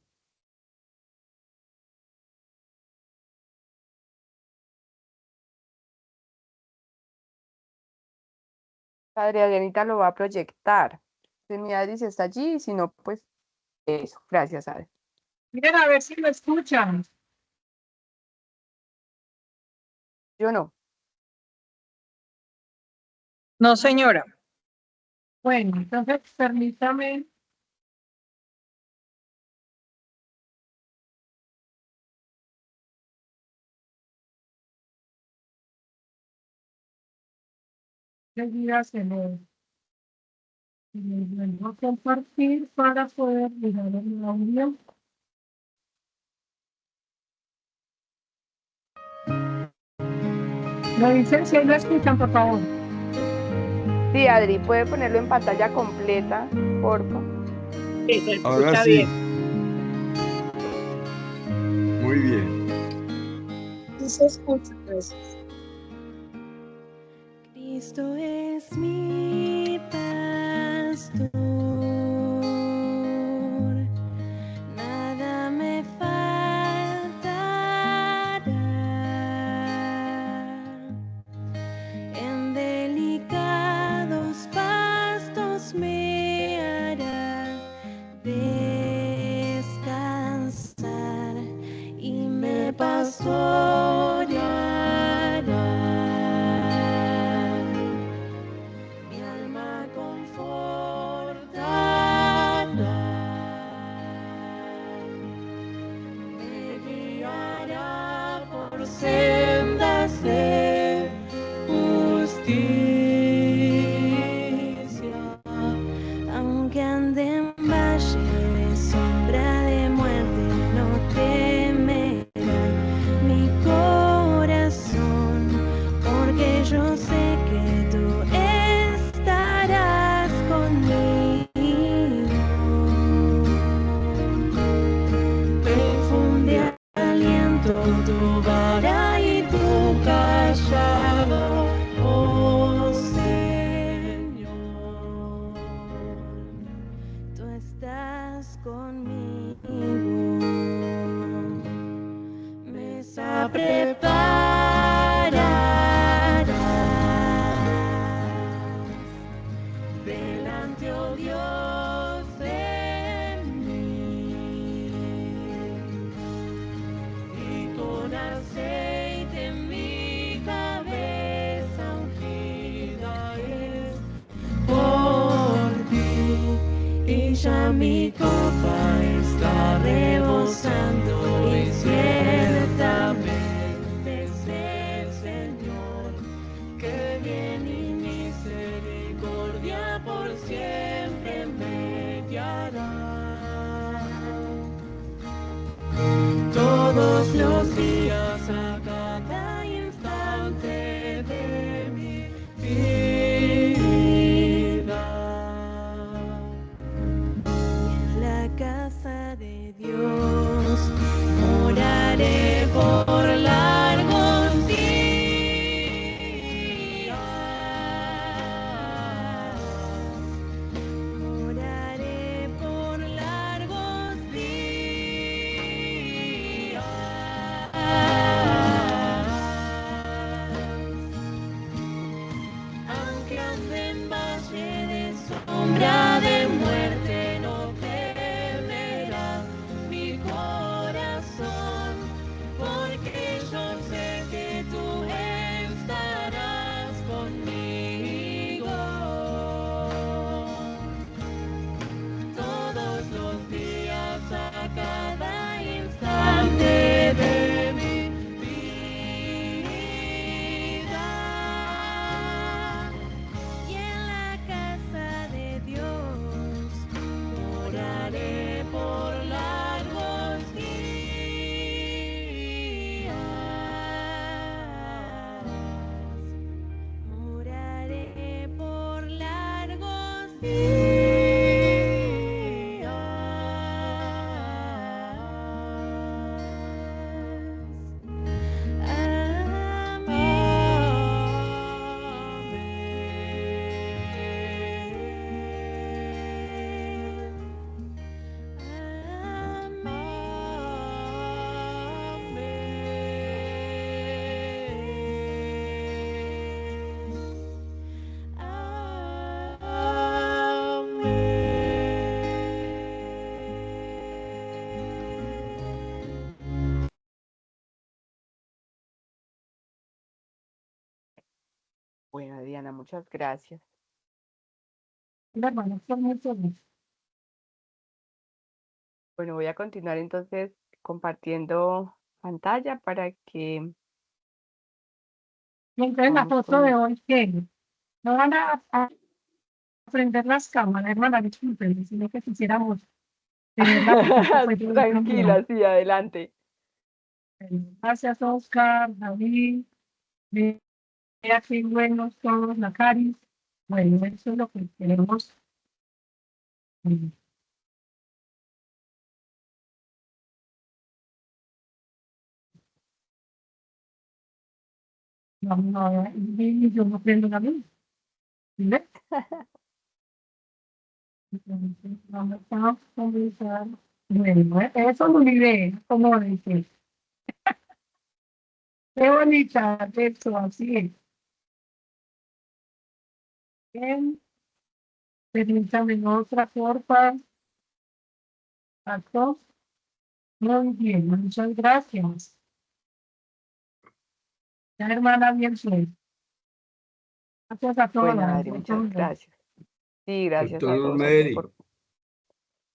Padre Adrianita lo va a proyectar. Si mi Adri está allí, si no, pues eso. Gracias, Adri. Miren a ver si lo escuchan. Yo no. No, señora. Bueno, entonces permítame. Enseguida se lo vuelvo a compartir para poder mirar el audio. Me dicen si lo escuchan, por favor. Sí, Adri, puede ponerlo en pantalla completa, porfa. Sí, se Ahora escucha sí. bien. Muy bien. Sí se escucha, gracias. Cristo es mi pastor, nada me faltará. En delicados pastos me hará descansar y me pastoreará. Mi alma confortará, me guiará por sendas de justicia, aunque ande en valle de sombra de muerte, no temerá mi corazón, porque yo sé que tú estarás conmigo. Me infunde aliento tu vara y tu callado, oh Señor. Tú estás conmigo. Mesa prepararás delante, oh Dios, de mí, y con aceite en mi cabeza ungida es por ti, y ya mi copa está rebosando, y ciertamente es el Señor, que bien y misericordia por siempre me guiará. Todos los días, a cada instante de mi vida. En la casa de Dios moraré por largos días. Moraré por largos días. Aunque ande en valle de sombra de muerte, no temerá mi corazón, porque yo sé que tú estarás conmigo. Todos los días, a cada instante de mi vida. Y en la casa de Dios moraré por largos días. Moraré por largos días. Amén. Bueno, Diana, muchas gracias. Hermanos, con mucho gusto. Bueno, voy a continuar entonces compartiendo pantalla para que Y entonces la vamos foto de con... hoy, ¿qué? No van a prender las cámaras, hermana, disculpen, sino que quisiéramos tener la foto pues de hoy Tranquila, también. sí, adelante. Gracias, Oscar, David, vea qué buenos todos, la Cari. Bueno, eso es lo que queremos. Vamos a ver, y yo no prendo la luz. ¿Sí? Entonces, vamos a comenzar. Bueno, eso no vive, como dice. Qué bonita, eso, así es. Bien, permítame otra, porfa. Paso. Muy bien, muchas gracias. La hermana bien suelta. Gracias a todas. Bueno, Adri, muchas gracias. Sí, gracias a Doctor todos aquí Mary,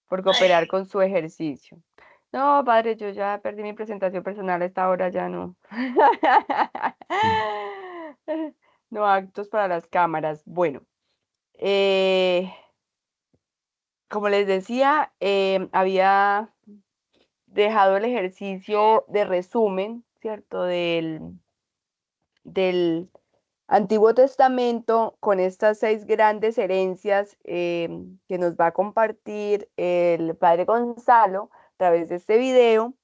por cooperar con su ejercicio. No, padre, yo ya perdí mi presentación personal a esta hora, ya no. No actos para las cámaras. Bueno, eh, como les decía, había dejado el ejercicio de resumen, ¿cierto? Del Antiguo Testamento con estas 6 grandes herencias que nos va a compartir el padre Gonzalo a través de este video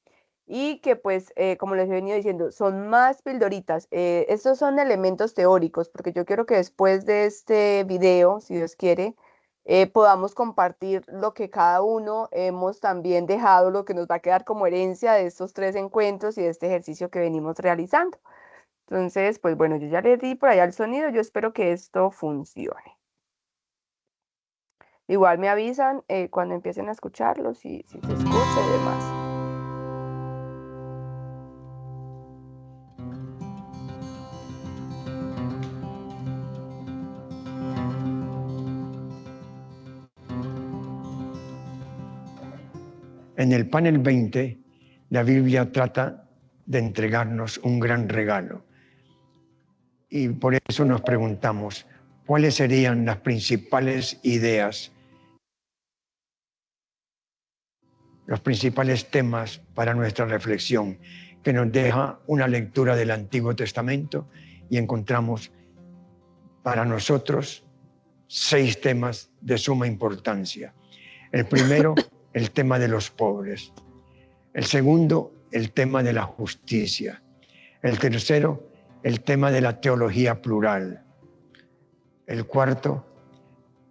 y que pues, como les he venido diciendo, son más pildoritas. Estos son elementos teóricos, porque yo quiero que después de este video, si Dios quiere, podamos compartir lo que cada uno hemos también dejado, lo que nos va a quedar como herencia de estos 3 encuentros y de este ejercicio que venimos realizando. Entonces, pues bueno, yo ya le di por allá el sonido, yo espero que esto funcione. Igual me avisan cuando empiecen a escucharlo, si se escucha y demás. En el panel 20, la Biblia trata de entregarnos un gran regalo. Y por eso nos preguntamos, ¿cuáles serían las principales ideas, los principales temas para nuestra reflexión? Que nos deja una lectura del Antiguo Testamento y encontramos para nosotros 6 temas de suma importancia. El primero, el tema de los pobres. El segundo, el tema de la justicia. El tercero, el tema de la teología plural. El cuarto,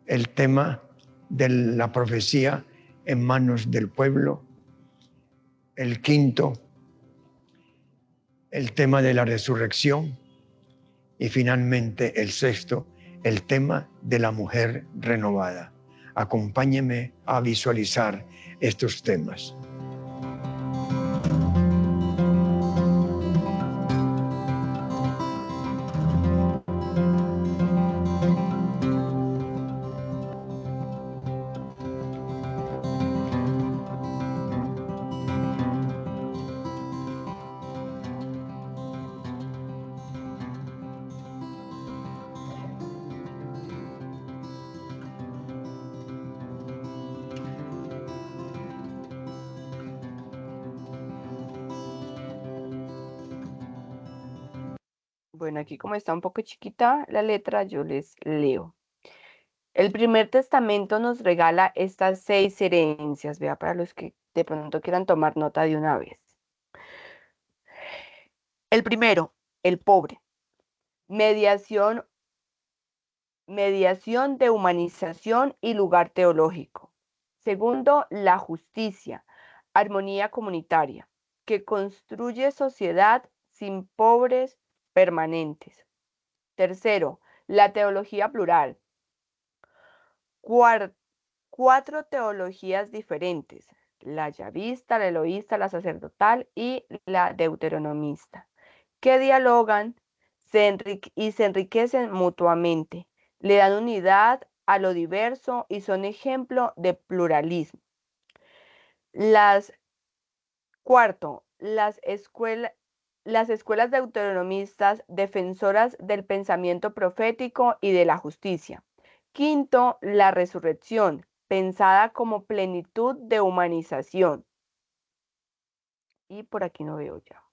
el tema de la profecía en manos del pueblo. El quinto, el tema de la resurrección. Y finalmente, el sexto, el tema de la mujer renovada. Acompáñeme a visualizar estos temas. Bueno, aquí como está un poco chiquita la letra, yo les leo. El primer testamento nos regala estas 6 herencias, vea, para los que de pronto quieran tomar nota de una vez. El primero, el pobre. Mediación de humanización y lugar teológico. Segundo, la justicia, armonía comunitaria, que construye sociedad sin pobres permanentes. Tercero, la teología plural. 4 teologías diferentes, la yavista, la eloísta, la sacerdotal y la deuteronomista, que dialogan y se enriquecen mutuamente, le dan unidad a lo diverso y son ejemplo de pluralismo. Cuarto, las escuelas deuteronomistas defensoras del pensamiento profético y de la justicia. Quinto, la resurrección, pensada como plenitud de humanización. Y por aquí no veo ya.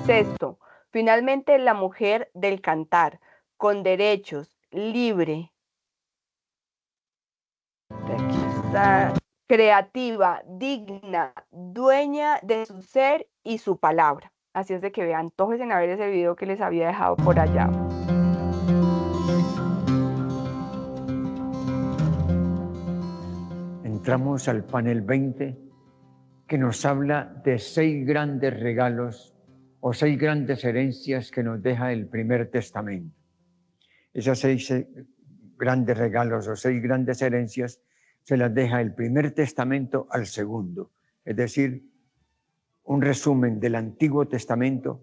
Sexto, finalmente la mujer del cantar, con derechos, libre. Aquí está. Creativa, digna, dueña de su ser y su palabra. Así es de que vean, antojes en ver ese video que les había dejado por allá. Entramos al panel 20, que nos habla de 6 grandes regalos o 6 grandes herencias que nos deja el Primer Testamento. Esas 6 grandes regalos o 6 grandes herencias se las deja el Primer Testamento al Segundo, es decir, un resumen del Antiguo Testamento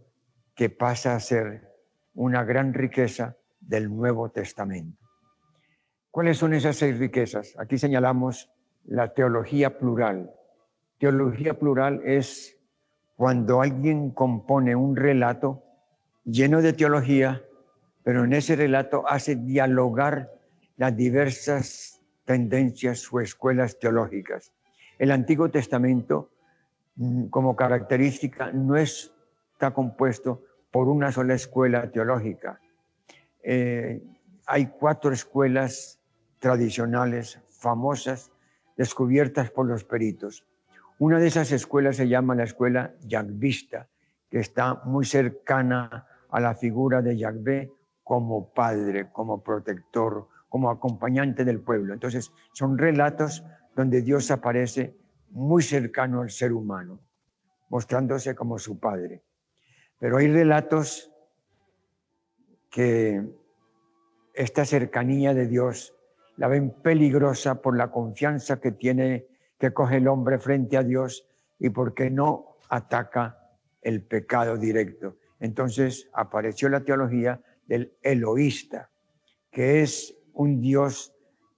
que pasa a ser una gran riqueza del Nuevo Testamento. ¿Cuáles son esas 6 riquezas? Aquí señalamos la teología plural. Teología plural es cuando alguien compone un relato lleno de teología, pero en ese relato hace dialogar las diversas tendencias o escuelas teológicas. El Antiguo Testamento, como característica, no está compuesto por una sola escuela teológica. Hay 4 escuelas tradicionales, famosas, descubiertas por los peritos. Una de esas escuelas se llama la escuela yahvista, que está muy cercana a la figura de Yahvé como padre, como protector, como acompañante del pueblo. Entonces, son relatos donde Dios aparece muy cercano al ser humano, mostrándose como su padre. Pero hay relatos que esta cercanía de Dios la ven peligrosa por la confianza que coge el hombre frente a Dios y porque no ataca el pecado directo. Entonces apareció la teología del eloísta, que es un Dios,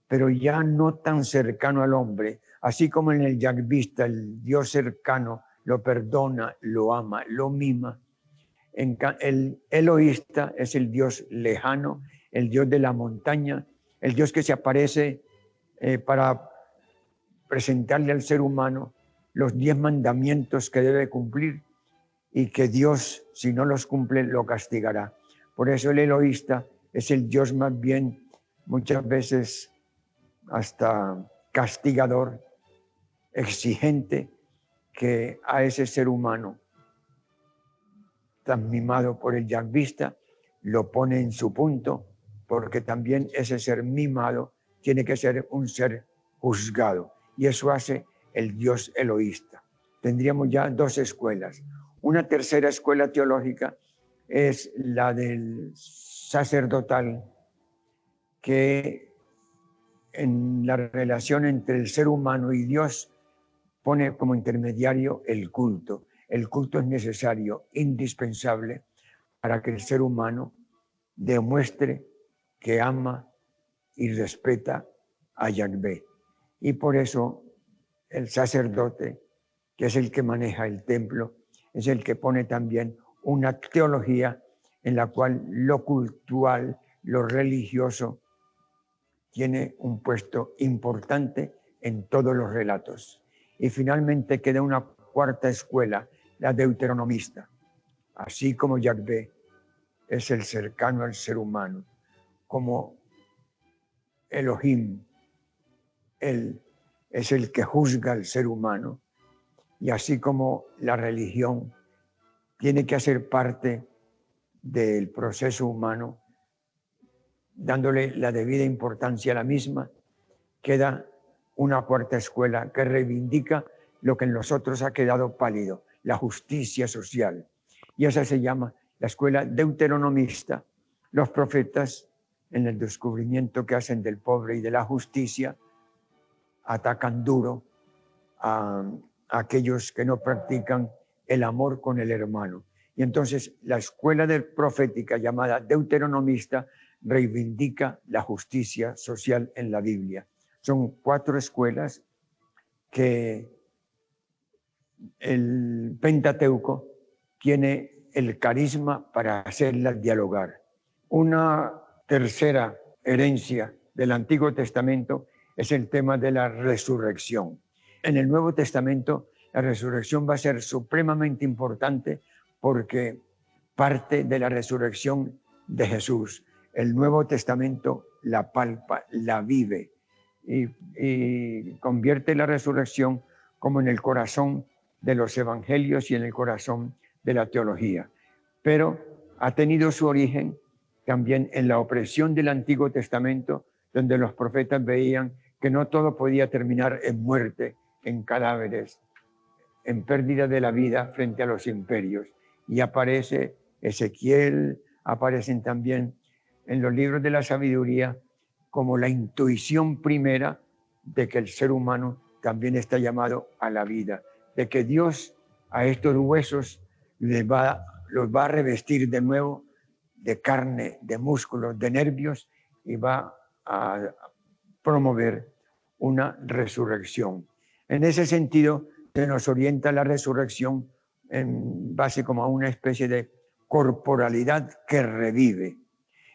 pero ya no tan cercano al hombre, así como en el yahvista, el Dios cercano lo perdona, lo ama, lo mima. El eloísta es el Dios lejano, el Dios de la montaña, el Dios que se aparece para presentarle al ser humano los 10 mandamientos que debe cumplir y que Dios, si no los cumple, lo castigará. Por eso el eloísta es el Dios más bien, muchas veces hasta castigador, exigente, que a ese ser humano tan mimado por el yahvista lo pone en su punto, porque también ese ser mimado tiene que ser un ser juzgado, y eso hace el Dios eloísta. Tendríamos ya 2 escuelas. Una tercera escuela teológica es la del sacerdotal, que en la relación entre el ser humano y Dios pone como intermediario el culto. El culto es necesario, indispensable, para que el ser humano demuestre que ama y respeta a Yahvé. Y por eso el sacerdote, que es el que maneja el templo, es el que pone también una teología en la cual lo cultural, lo religioso, tiene un puesto importante en todos los relatos. Y finalmente queda una cuarta escuela, la deuteronomista. Así como Yahvé es el cercano al ser humano, como Elohim, él es el que juzga al ser humano, y así como la religión tiene que hacer parte del proceso humano, dándole la debida importancia a la misma, queda una cuarta escuela que reivindica lo que en nosotros ha quedado pálido, la justicia social. Y esa se llama la escuela deuteronomista. Los profetas, en el descubrimiento que hacen del pobre y de la justicia, atacan duro a aquellos que no practican el amor con el hermano. Y entonces la escuela profética llamada deuteronomista reivindica la justicia social en la Biblia. Son 4 escuelas que el Pentateuco tiene el carisma para hacerlas dialogar. Una tercera herencia del Antiguo Testamento es el tema de la resurrección. En el Nuevo Testamento la resurrección va a ser supremamente importante porque parte de la resurrección de Jesús. El Nuevo Testamento la palpa, la vive y convierte la resurrección como en el corazón de los evangelios y en el corazón de la teología. Pero ha tenido su origen también en la opresión del Antiguo Testamento, donde los profetas veían que no todo podía terminar en muerte, en cadáveres, en pérdida de la vida frente a los imperios. Y aparece Ezequiel, aparecen también en los libros de la sabiduría como la intuición primera de que el ser humano también está llamado a la vida, de que Dios a estos huesos los va a revestir de nuevo de carne, de músculos, de nervios, y va a promover una resurrección. En ese sentido, se nos orienta la resurrección en base como a una especie de corporalidad que revive.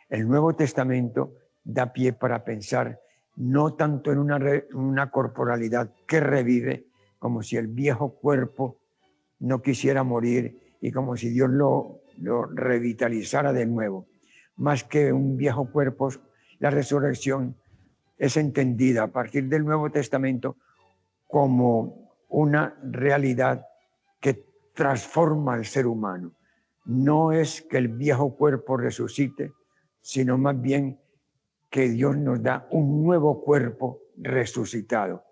El Nuevo Testamento da pie para pensar no tanto en una corporalidad que revive, como si el viejo cuerpo no quisiera morir y como si Dios lo revitalizara de nuevo. Más que un viejo cuerpo, la resurrección es entendida a partir del Nuevo Testamento como una realidad que transforma al ser humano. No es que el viejo cuerpo resucite, sino más bien que Dios nos da un nuevo cuerpo resucitado.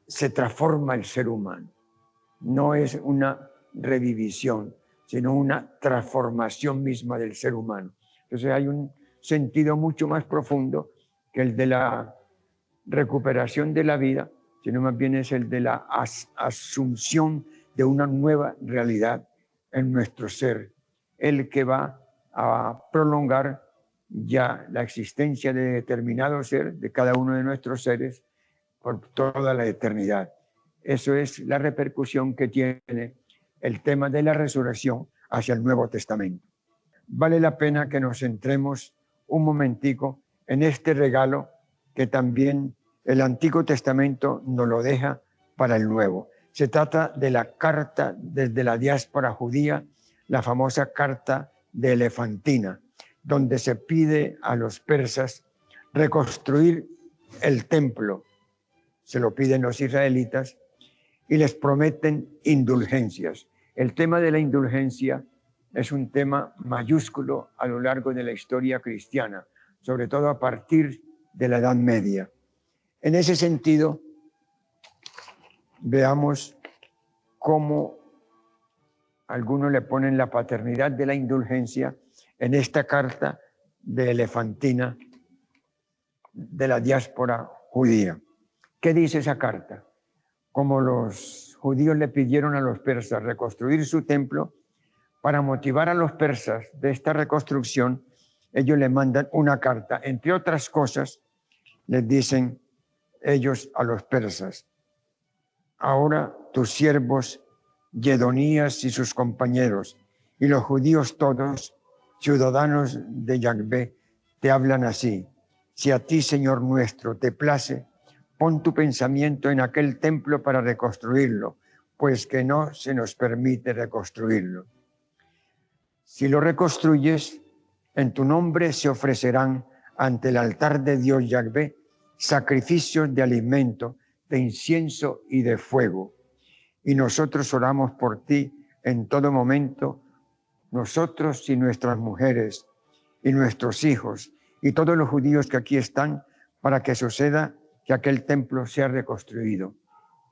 Se transforma el ser humano. No es una revivición, sino una transformación misma del ser humano. Entonces hay un sentido mucho más profundo que el de la recuperación de la vida, sino más bien es el de la asunción de una nueva realidad en nuestro ser, el que va a prolongar ya la existencia de determinado ser, de cada uno de nuestros seres, por toda la eternidad. Eso es la repercusión que tiene el tema de la resurrección hacia el Nuevo Testamento. Vale la pena que nos centremos un momentico en este regalo que también el Antiguo Testamento nos lo deja para el Nuevo. Se trata de la carta desde la diáspora judía, la famosa carta de Elefantina, donde se pide a los persas reconstruir el templo. Se lo piden los israelitas y les prometen indulgencias. El tema de la indulgencia es un tema mayúsculo a lo largo de la historia cristiana, sobre todo a partir de la Edad Media. En ese sentido, veamos cómo algunos le ponen la paternidad de la indulgencia en esta carta de Elefantina de la diáspora judía. ¿Qué dice esa carta? Como los judíos le pidieron a los persas reconstruir su templo, para motivar a los persas de esta reconstrucción, ellos le mandan una carta. Entre otras cosas, les dicen ellos a los persas: ahora tus siervos Yedonías y sus compañeros y los judíos todos, ciudadanos de Yahvé, te hablan así: si a ti, Señor nuestro, te place, pon tu pensamiento en aquel templo para reconstruirlo, pues que no se nos permite reconstruirlo. Si lo reconstruyes, en tu nombre se ofrecerán ante el altar de Dios Yahvé sacrificios de alimento, de incienso y de fuego. Y nosotros oramos por ti en todo momento, nosotros y nuestras mujeres y nuestros hijos y todos los judíos que aquí están, para que suceda que aquel templo sea reconstruido.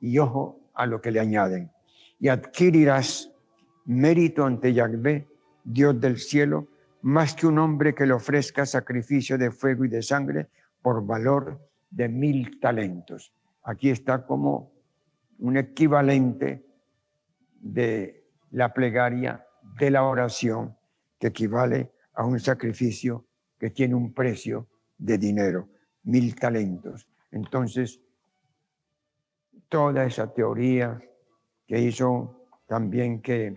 Y ojo a lo que le añaden: y adquirirás mérito ante Yahvé, Dios del cielo, más que un hombre que le ofrezca sacrificio de fuego y de sangre por valor de 1000 talentos. Aquí está como un equivalente de la plegaria de la oración, que equivale a un sacrificio que tiene un precio de dinero, 1000 talentos. Entonces, toda esa teoría que hizo también que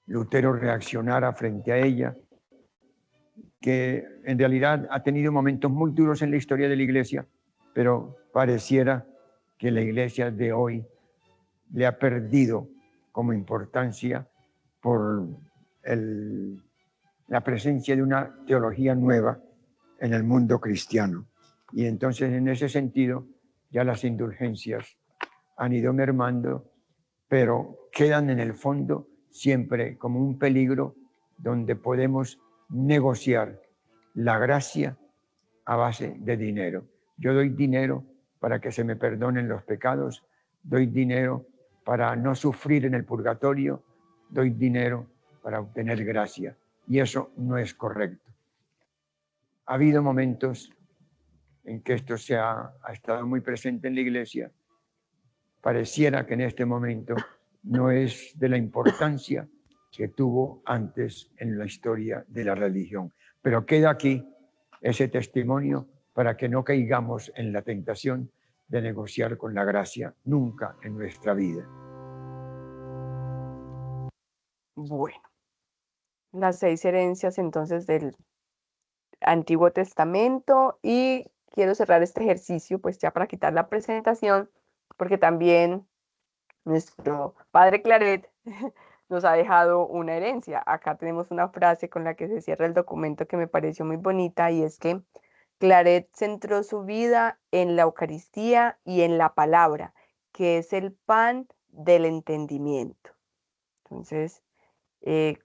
Lutero reaccionara frente a ella, que en realidad ha tenido momentos muy duros en la historia de la Iglesia, pero pareciera que la Iglesia de hoy le ha perdido como importancia por la presencia de una teología nueva en el mundo cristiano. Y entonces, en ese sentido, ya las indulgencias han ido mermando, pero quedan en el fondo siempre como un peligro donde podemos negociar la gracia a base de dinero. Yo doy dinero para que se me perdonen los pecados, doy dinero para no sufrir en el purgatorio, doy dinero para obtener gracia. Y eso no es correcto. Ha habido momentos en que esto ha estado muy presente en la Iglesia. Pareciera que en este momento no es de la importancia que tuvo antes en la historia de la religión. Pero queda aquí ese testimonio para que no caigamos en la tentación de negociar con la gracia nunca en nuestra vida. Bueno, las 6 herencias entonces del Antiguo Testamento, y quiero cerrar este ejercicio pues ya para quitar la presentación, porque también nuestro padre Claret nos ha dejado una herencia. Acá tenemos una frase con la que se cierra el documento que me pareció muy bonita, y es que Claret centró su vida en la Eucaristía y en la palabra, que es el pan del entendimiento. Entonces,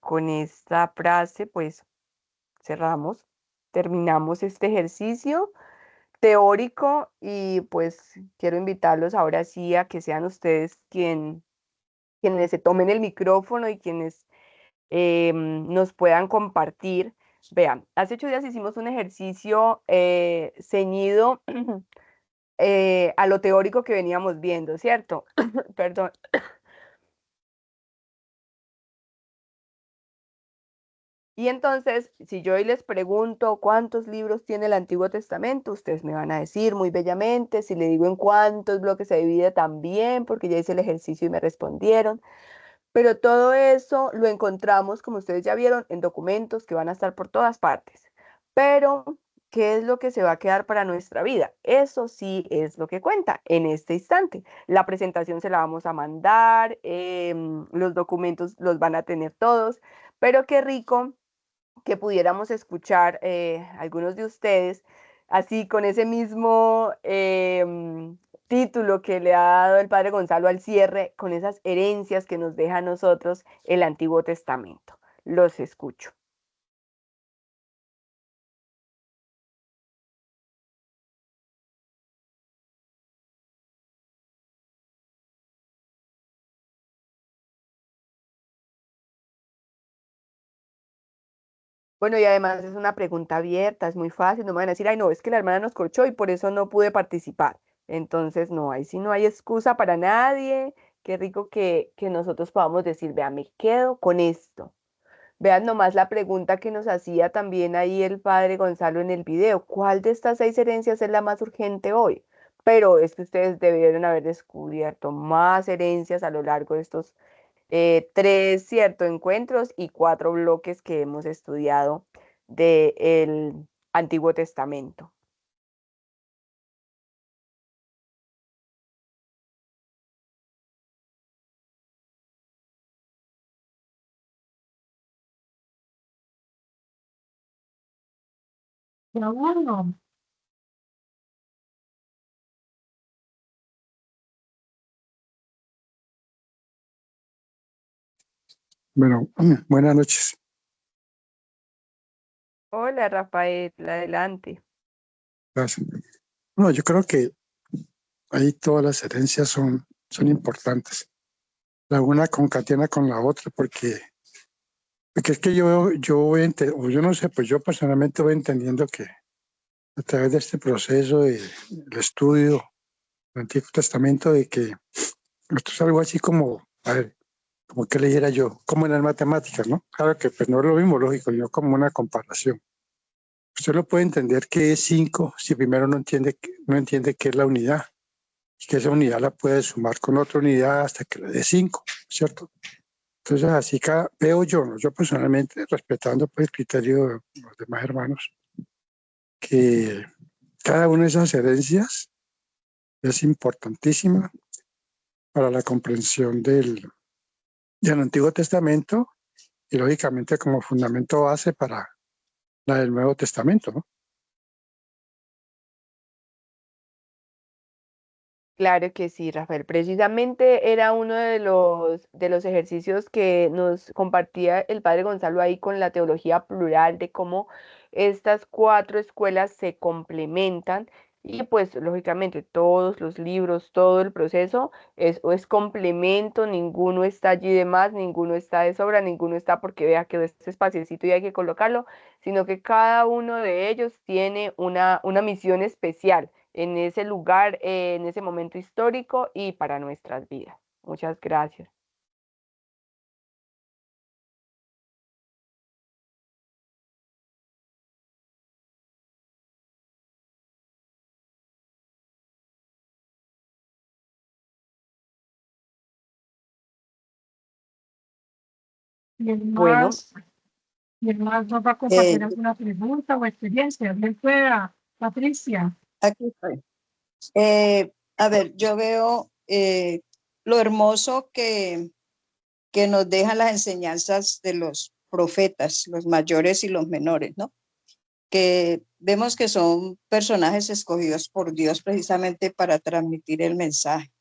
con esta frase, pues terminamos este ejercicio teórico, y pues quiero invitarlos ahora sí a que sean ustedes quienes se tomen el micrófono y quienes nos puedan compartir. Vean, hace 8 días hicimos un ejercicio ceñido a lo teórico que veníamos viendo, ¿cierto? Perdón. Y entonces, si yo hoy les pregunto cuántos libros tiene el Antiguo Testamento, ustedes me van a decir muy bellamente. Si le digo en cuántos bloques se divide, también, porque ya hice el ejercicio y me respondieron. Pero todo eso lo encontramos, como ustedes ya vieron, en documentos que van a estar por todas partes. Pero, ¿qué es lo que se va a quedar para nuestra vida? Eso sí es lo que cuenta en este instante. La presentación se la vamos a mandar, los documentos los van a tener todos, pero qué rico que pudiéramos escuchar algunos de ustedes, así con ese mismo título que le ha dado el padre Gonzalo al cierre, con esas herencias que nos deja a nosotros el Antiguo Testamento. Los escucho. Bueno, y además es una pregunta abierta, es muy fácil, no me van a decir, ay, no, es que la hermana nos corchó y por eso no pude participar. Entonces, no, ahí sí no hay excusa para nadie. Qué rico que nosotros podamos decir, vea, me quedo con esto. Vean nomás la pregunta que nos hacía también ahí el padre Gonzalo en el video. ¿Cuál de estas 6 herencias es la más urgente hoy? Pero es que ustedes debieron haber descubierto más herencias a lo largo de estos 3, ¿cierto?, encuentros y 4 bloques que hemos estudiado del Antiguo Testamento. Ya uno. Bueno, buenas noches. Hola, Rafael, adelante. Gracias. No, yo creo que ahí todas las herencias son importantes. La una concatena con la otra porque es que yo no sé, pues yo personalmente voy entendiendo que a través de este proceso del estudio del Antiguo Testamento, de que esto es algo así como, a ver, como que le dijera yo, como en las matemáticas, ¿no? Claro que pues no es lo mismo, lógico, yo como una comparación. Usted lo puede entender que es 5 si primero no entiende qué es la unidad y que esa unidad la puede sumar con otra unidad hasta que le dé 5, ¿cierto? Entonces así veo yo, ¿no? Yo personalmente, respetando pues, el criterio de los demás hermanos, que cada una de esas herencias es importantísima para la comprensión del Antiguo Testamento y lógicamente como fundamento base para la del Nuevo Testamento, ¿no? Claro que sí, Rafael. Precisamente era uno de los ejercicios que nos compartía el padre Gonzalo ahí con la teología plural de cómo estas cuatro escuelas se complementan y pues lógicamente todos los libros, todo el proceso es complemento, ninguno está allí de más, ninguno está de sobra, ninguno está porque vea que este espaciecito y hay que colocarlo, sino que cada uno de ellos tiene una misión especial en ese lugar, en ese momento histórico y para nuestras vidas. Muchas gracias. Y el Bueno, más nos va a compartir alguna pregunta o experiencia. Bien pueda, Patricia. Aquí estoy. A ver, yo veo lo hermoso que nos dejan las enseñanzas de los profetas, los mayores y los menores, ¿no? Que vemos que son personajes escogidos por Dios precisamente para transmitir el mensaje.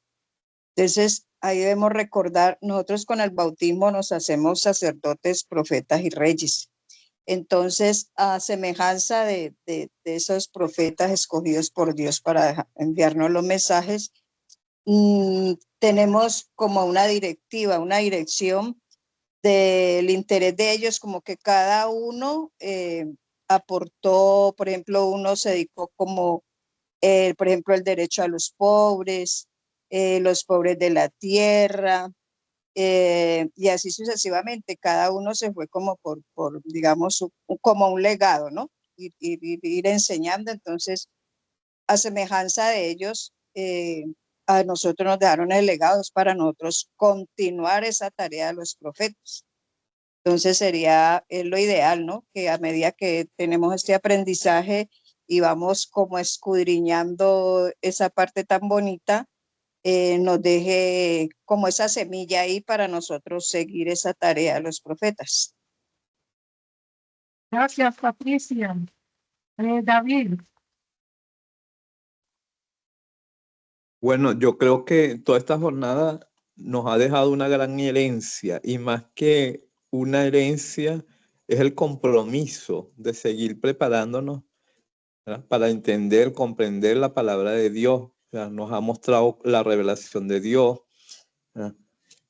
Entonces, ahí debemos recordar, nosotros con el bautismo nos hacemos sacerdotes, profetas y reyes. Entonces, a semejanza de esos profetas escogidos por Dios para enviarnos los mensajes, tenemos como una directiva, una dirección del interés de ellos, como que cada uno aportó, por ejemplo, uno se dedicó como, por ejemplo, el derecho a los pobres de la tierra, y así sucesivamente. Cada uno se fue como digamos, como un legado, ¿no? Ir enseñando. Entonces, a semejanza de ellos, a nosotros nos dejaron el legado para nosotros continuar esa tarea de los profetas. Entonces sería lo ideal, ¿no? Que a medida que tenemos este aprendizaje y vamos como escudriñando esa parte tan bonita, nos deje como esa semilla ahí para nosotros seguir esa tarea de los profetas. Gracias, Patricia. David. Bueno, yo creo que toda esta jornada nos ha dejado una gran herencia y más que una herencia es el compromiso de seguir preparándonos, ¿verdad? Para entender, comprender la palabra de Dios. ¿Verdad? Nos ha mostrado la revelación de Dios, ¿verdad?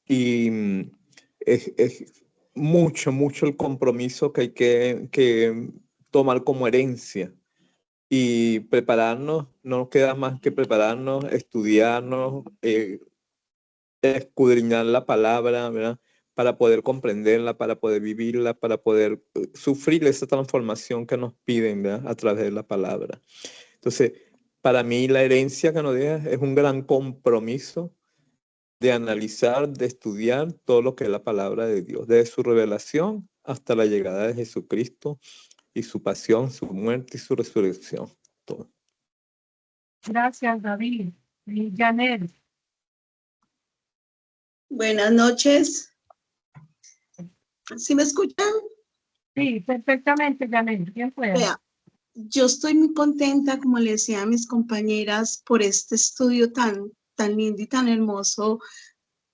Y es mucho, mucho el compromiso que hay que tomar como herencia. Y prepararnos, no nos queda más que prepararnos, estudiarnos, escudriñar la palabra, ¿verdad? Para poder comprenderla, para poder vivirla, para poder sufrir esa transformación que nos piden, ¿verdad? A través de la palabra. Entonces, para mí la herencia que nos deja es un gran compromiso de analizar, de estudiar todo lo que es la palabra de Dios, desde su revelación hasta la llegada de Jesucristo y su pasión, su muerte y su resurrección. Todo. Gracias, David. Janet. Buenas noches. ¿Sí me escuchan? Sí, perfectamente, Janet. Bien pueda. Vea, yo estoy muy contenta, como le decía a mis compañeras, por este estudio tan lindo y tan hermoso,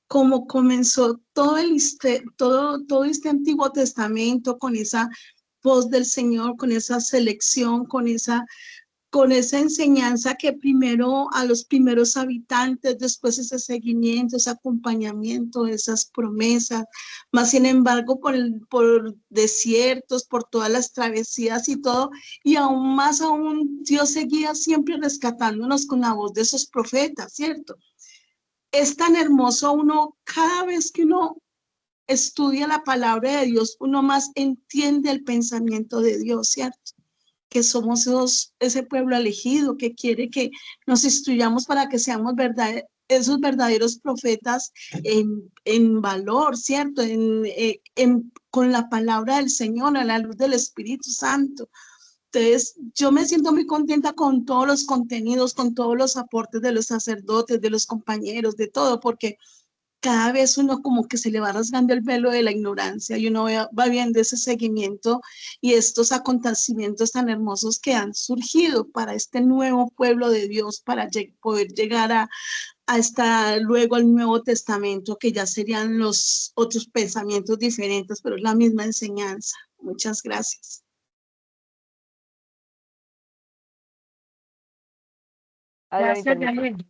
como comenzó todo este Antiguo Testamento con esa voz del Señor, con esa selección, con esa enseñanza que primero a los primeros habitantes, después ese seguimiento, ese acompañamiento, esas promesas, más sin embargo por desiertos, por todas las travesías y todo, y aún más aún Dios seguía siempre rescatándonos con la voz de esos profetas, ¿cierto? Es tan hermoso uno, cada vez que uno estudia la palabra de Dios, uno más entiende el pensamiento de Dios, ¿cierto? Que somos ese pueblo elegido que quiere que nos instruyamos para que seamos esos verdaderos profetas en valor, ¿cierto? Con la palabra del Señor, a la luz del Espíritu Santo. Entonces, yo me siento muy contenta con todos los contenidos, con todos los aportes de los sacerdotes, de los compañeros, de todo, porque cada vez uno como que se le va rasgando el velo de la ignorancia y uno va viendo ese seguimiento y estos acontecimientos tan hermosos que han surgido para este nuevo pueblo de Dios, para poder llegar a luego al Nuevo Testamento, que ya serían los otros pensamientos diferentes, pero es la misma enseñanza. Muchas gracias. Gracias, Janet.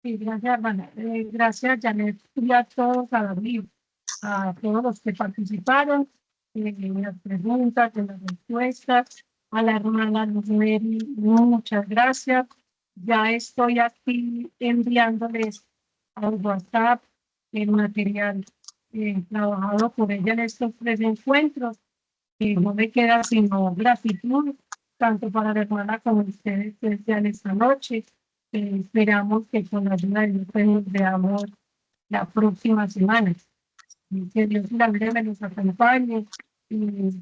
Sí, gracias, hermana. Gracias, Janet, y a todos, a David, a todos los que participaron en las preguntas, en las respuestas, a la hermana Luzmeri, muchas gracias. Ya estoy aquí enviándoles al WhatsApp el material trabajado por ella en estos 3 encuentros. No me queda sino gratitud, tanto para la hermana como ustedes que desean esta noche. Esperamos que con la ayuda de Dios nos veamos la próxima semana. Y que Dios y la Virgen me nos acompañe. Y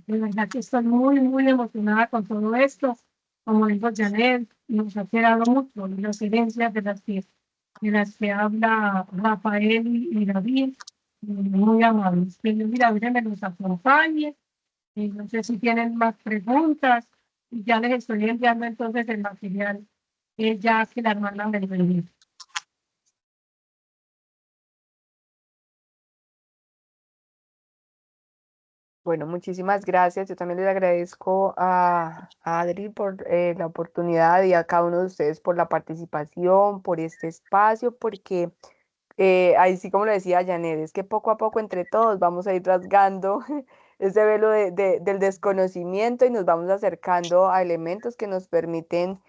de verdad que estoy muy, muy emocionada con todo esto. Como dijo Janet, nos ha quedado mucho y las herencias de las que habla Rafael y David, muy amables. Que Dios y la Virgen me nos acompañe. Y no sé si tienen más preguntas. Y ya les estoy enviando entonces el material. Ya que la hermana me lo envió. Bueno, muchísimas gracias. Yo también les agradezco a Adri por la oportunidad y a cada uno de ustedes por la participación, por este espacio, porque ahí sí, como lo decía Janet, es que poco a poco entre todos vamos a ir rasgando ese velo del desconocimiento y nos vamos acercando a elementos que nos permiten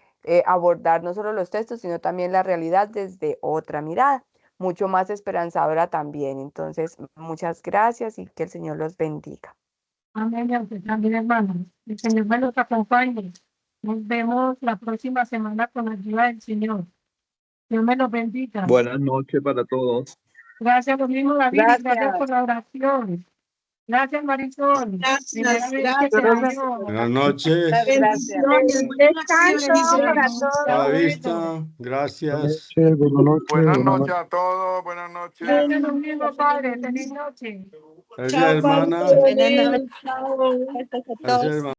abordar no solo los textos, sino también la realidad desde otra mirada, mucho más esperanzadora también. Entonces, muchas gracias y que el Señor los bendiga. Amén, y a usted también, hermanos. El Señor me los acompañe. Nos vemos la próxima semana con la ayuda del Señor. Dios me los bendiga. Buenas noches para todos. Gracias, lo mismo, David. Gracias. Gracias por la oración. Gracias, Marisol. Primera Gracias, vez que te gracias. veo. Buenas noches. Bendiciones. Descanso para Bendiciones. todos. A la vista. Gracias. Buenas Buenas noches. noches a todos, buenas noches. Gracias, lo mismo, Padre. Feliz noche. Gracias, Chao, hermana. Padre. Chao. Gracias, hermana.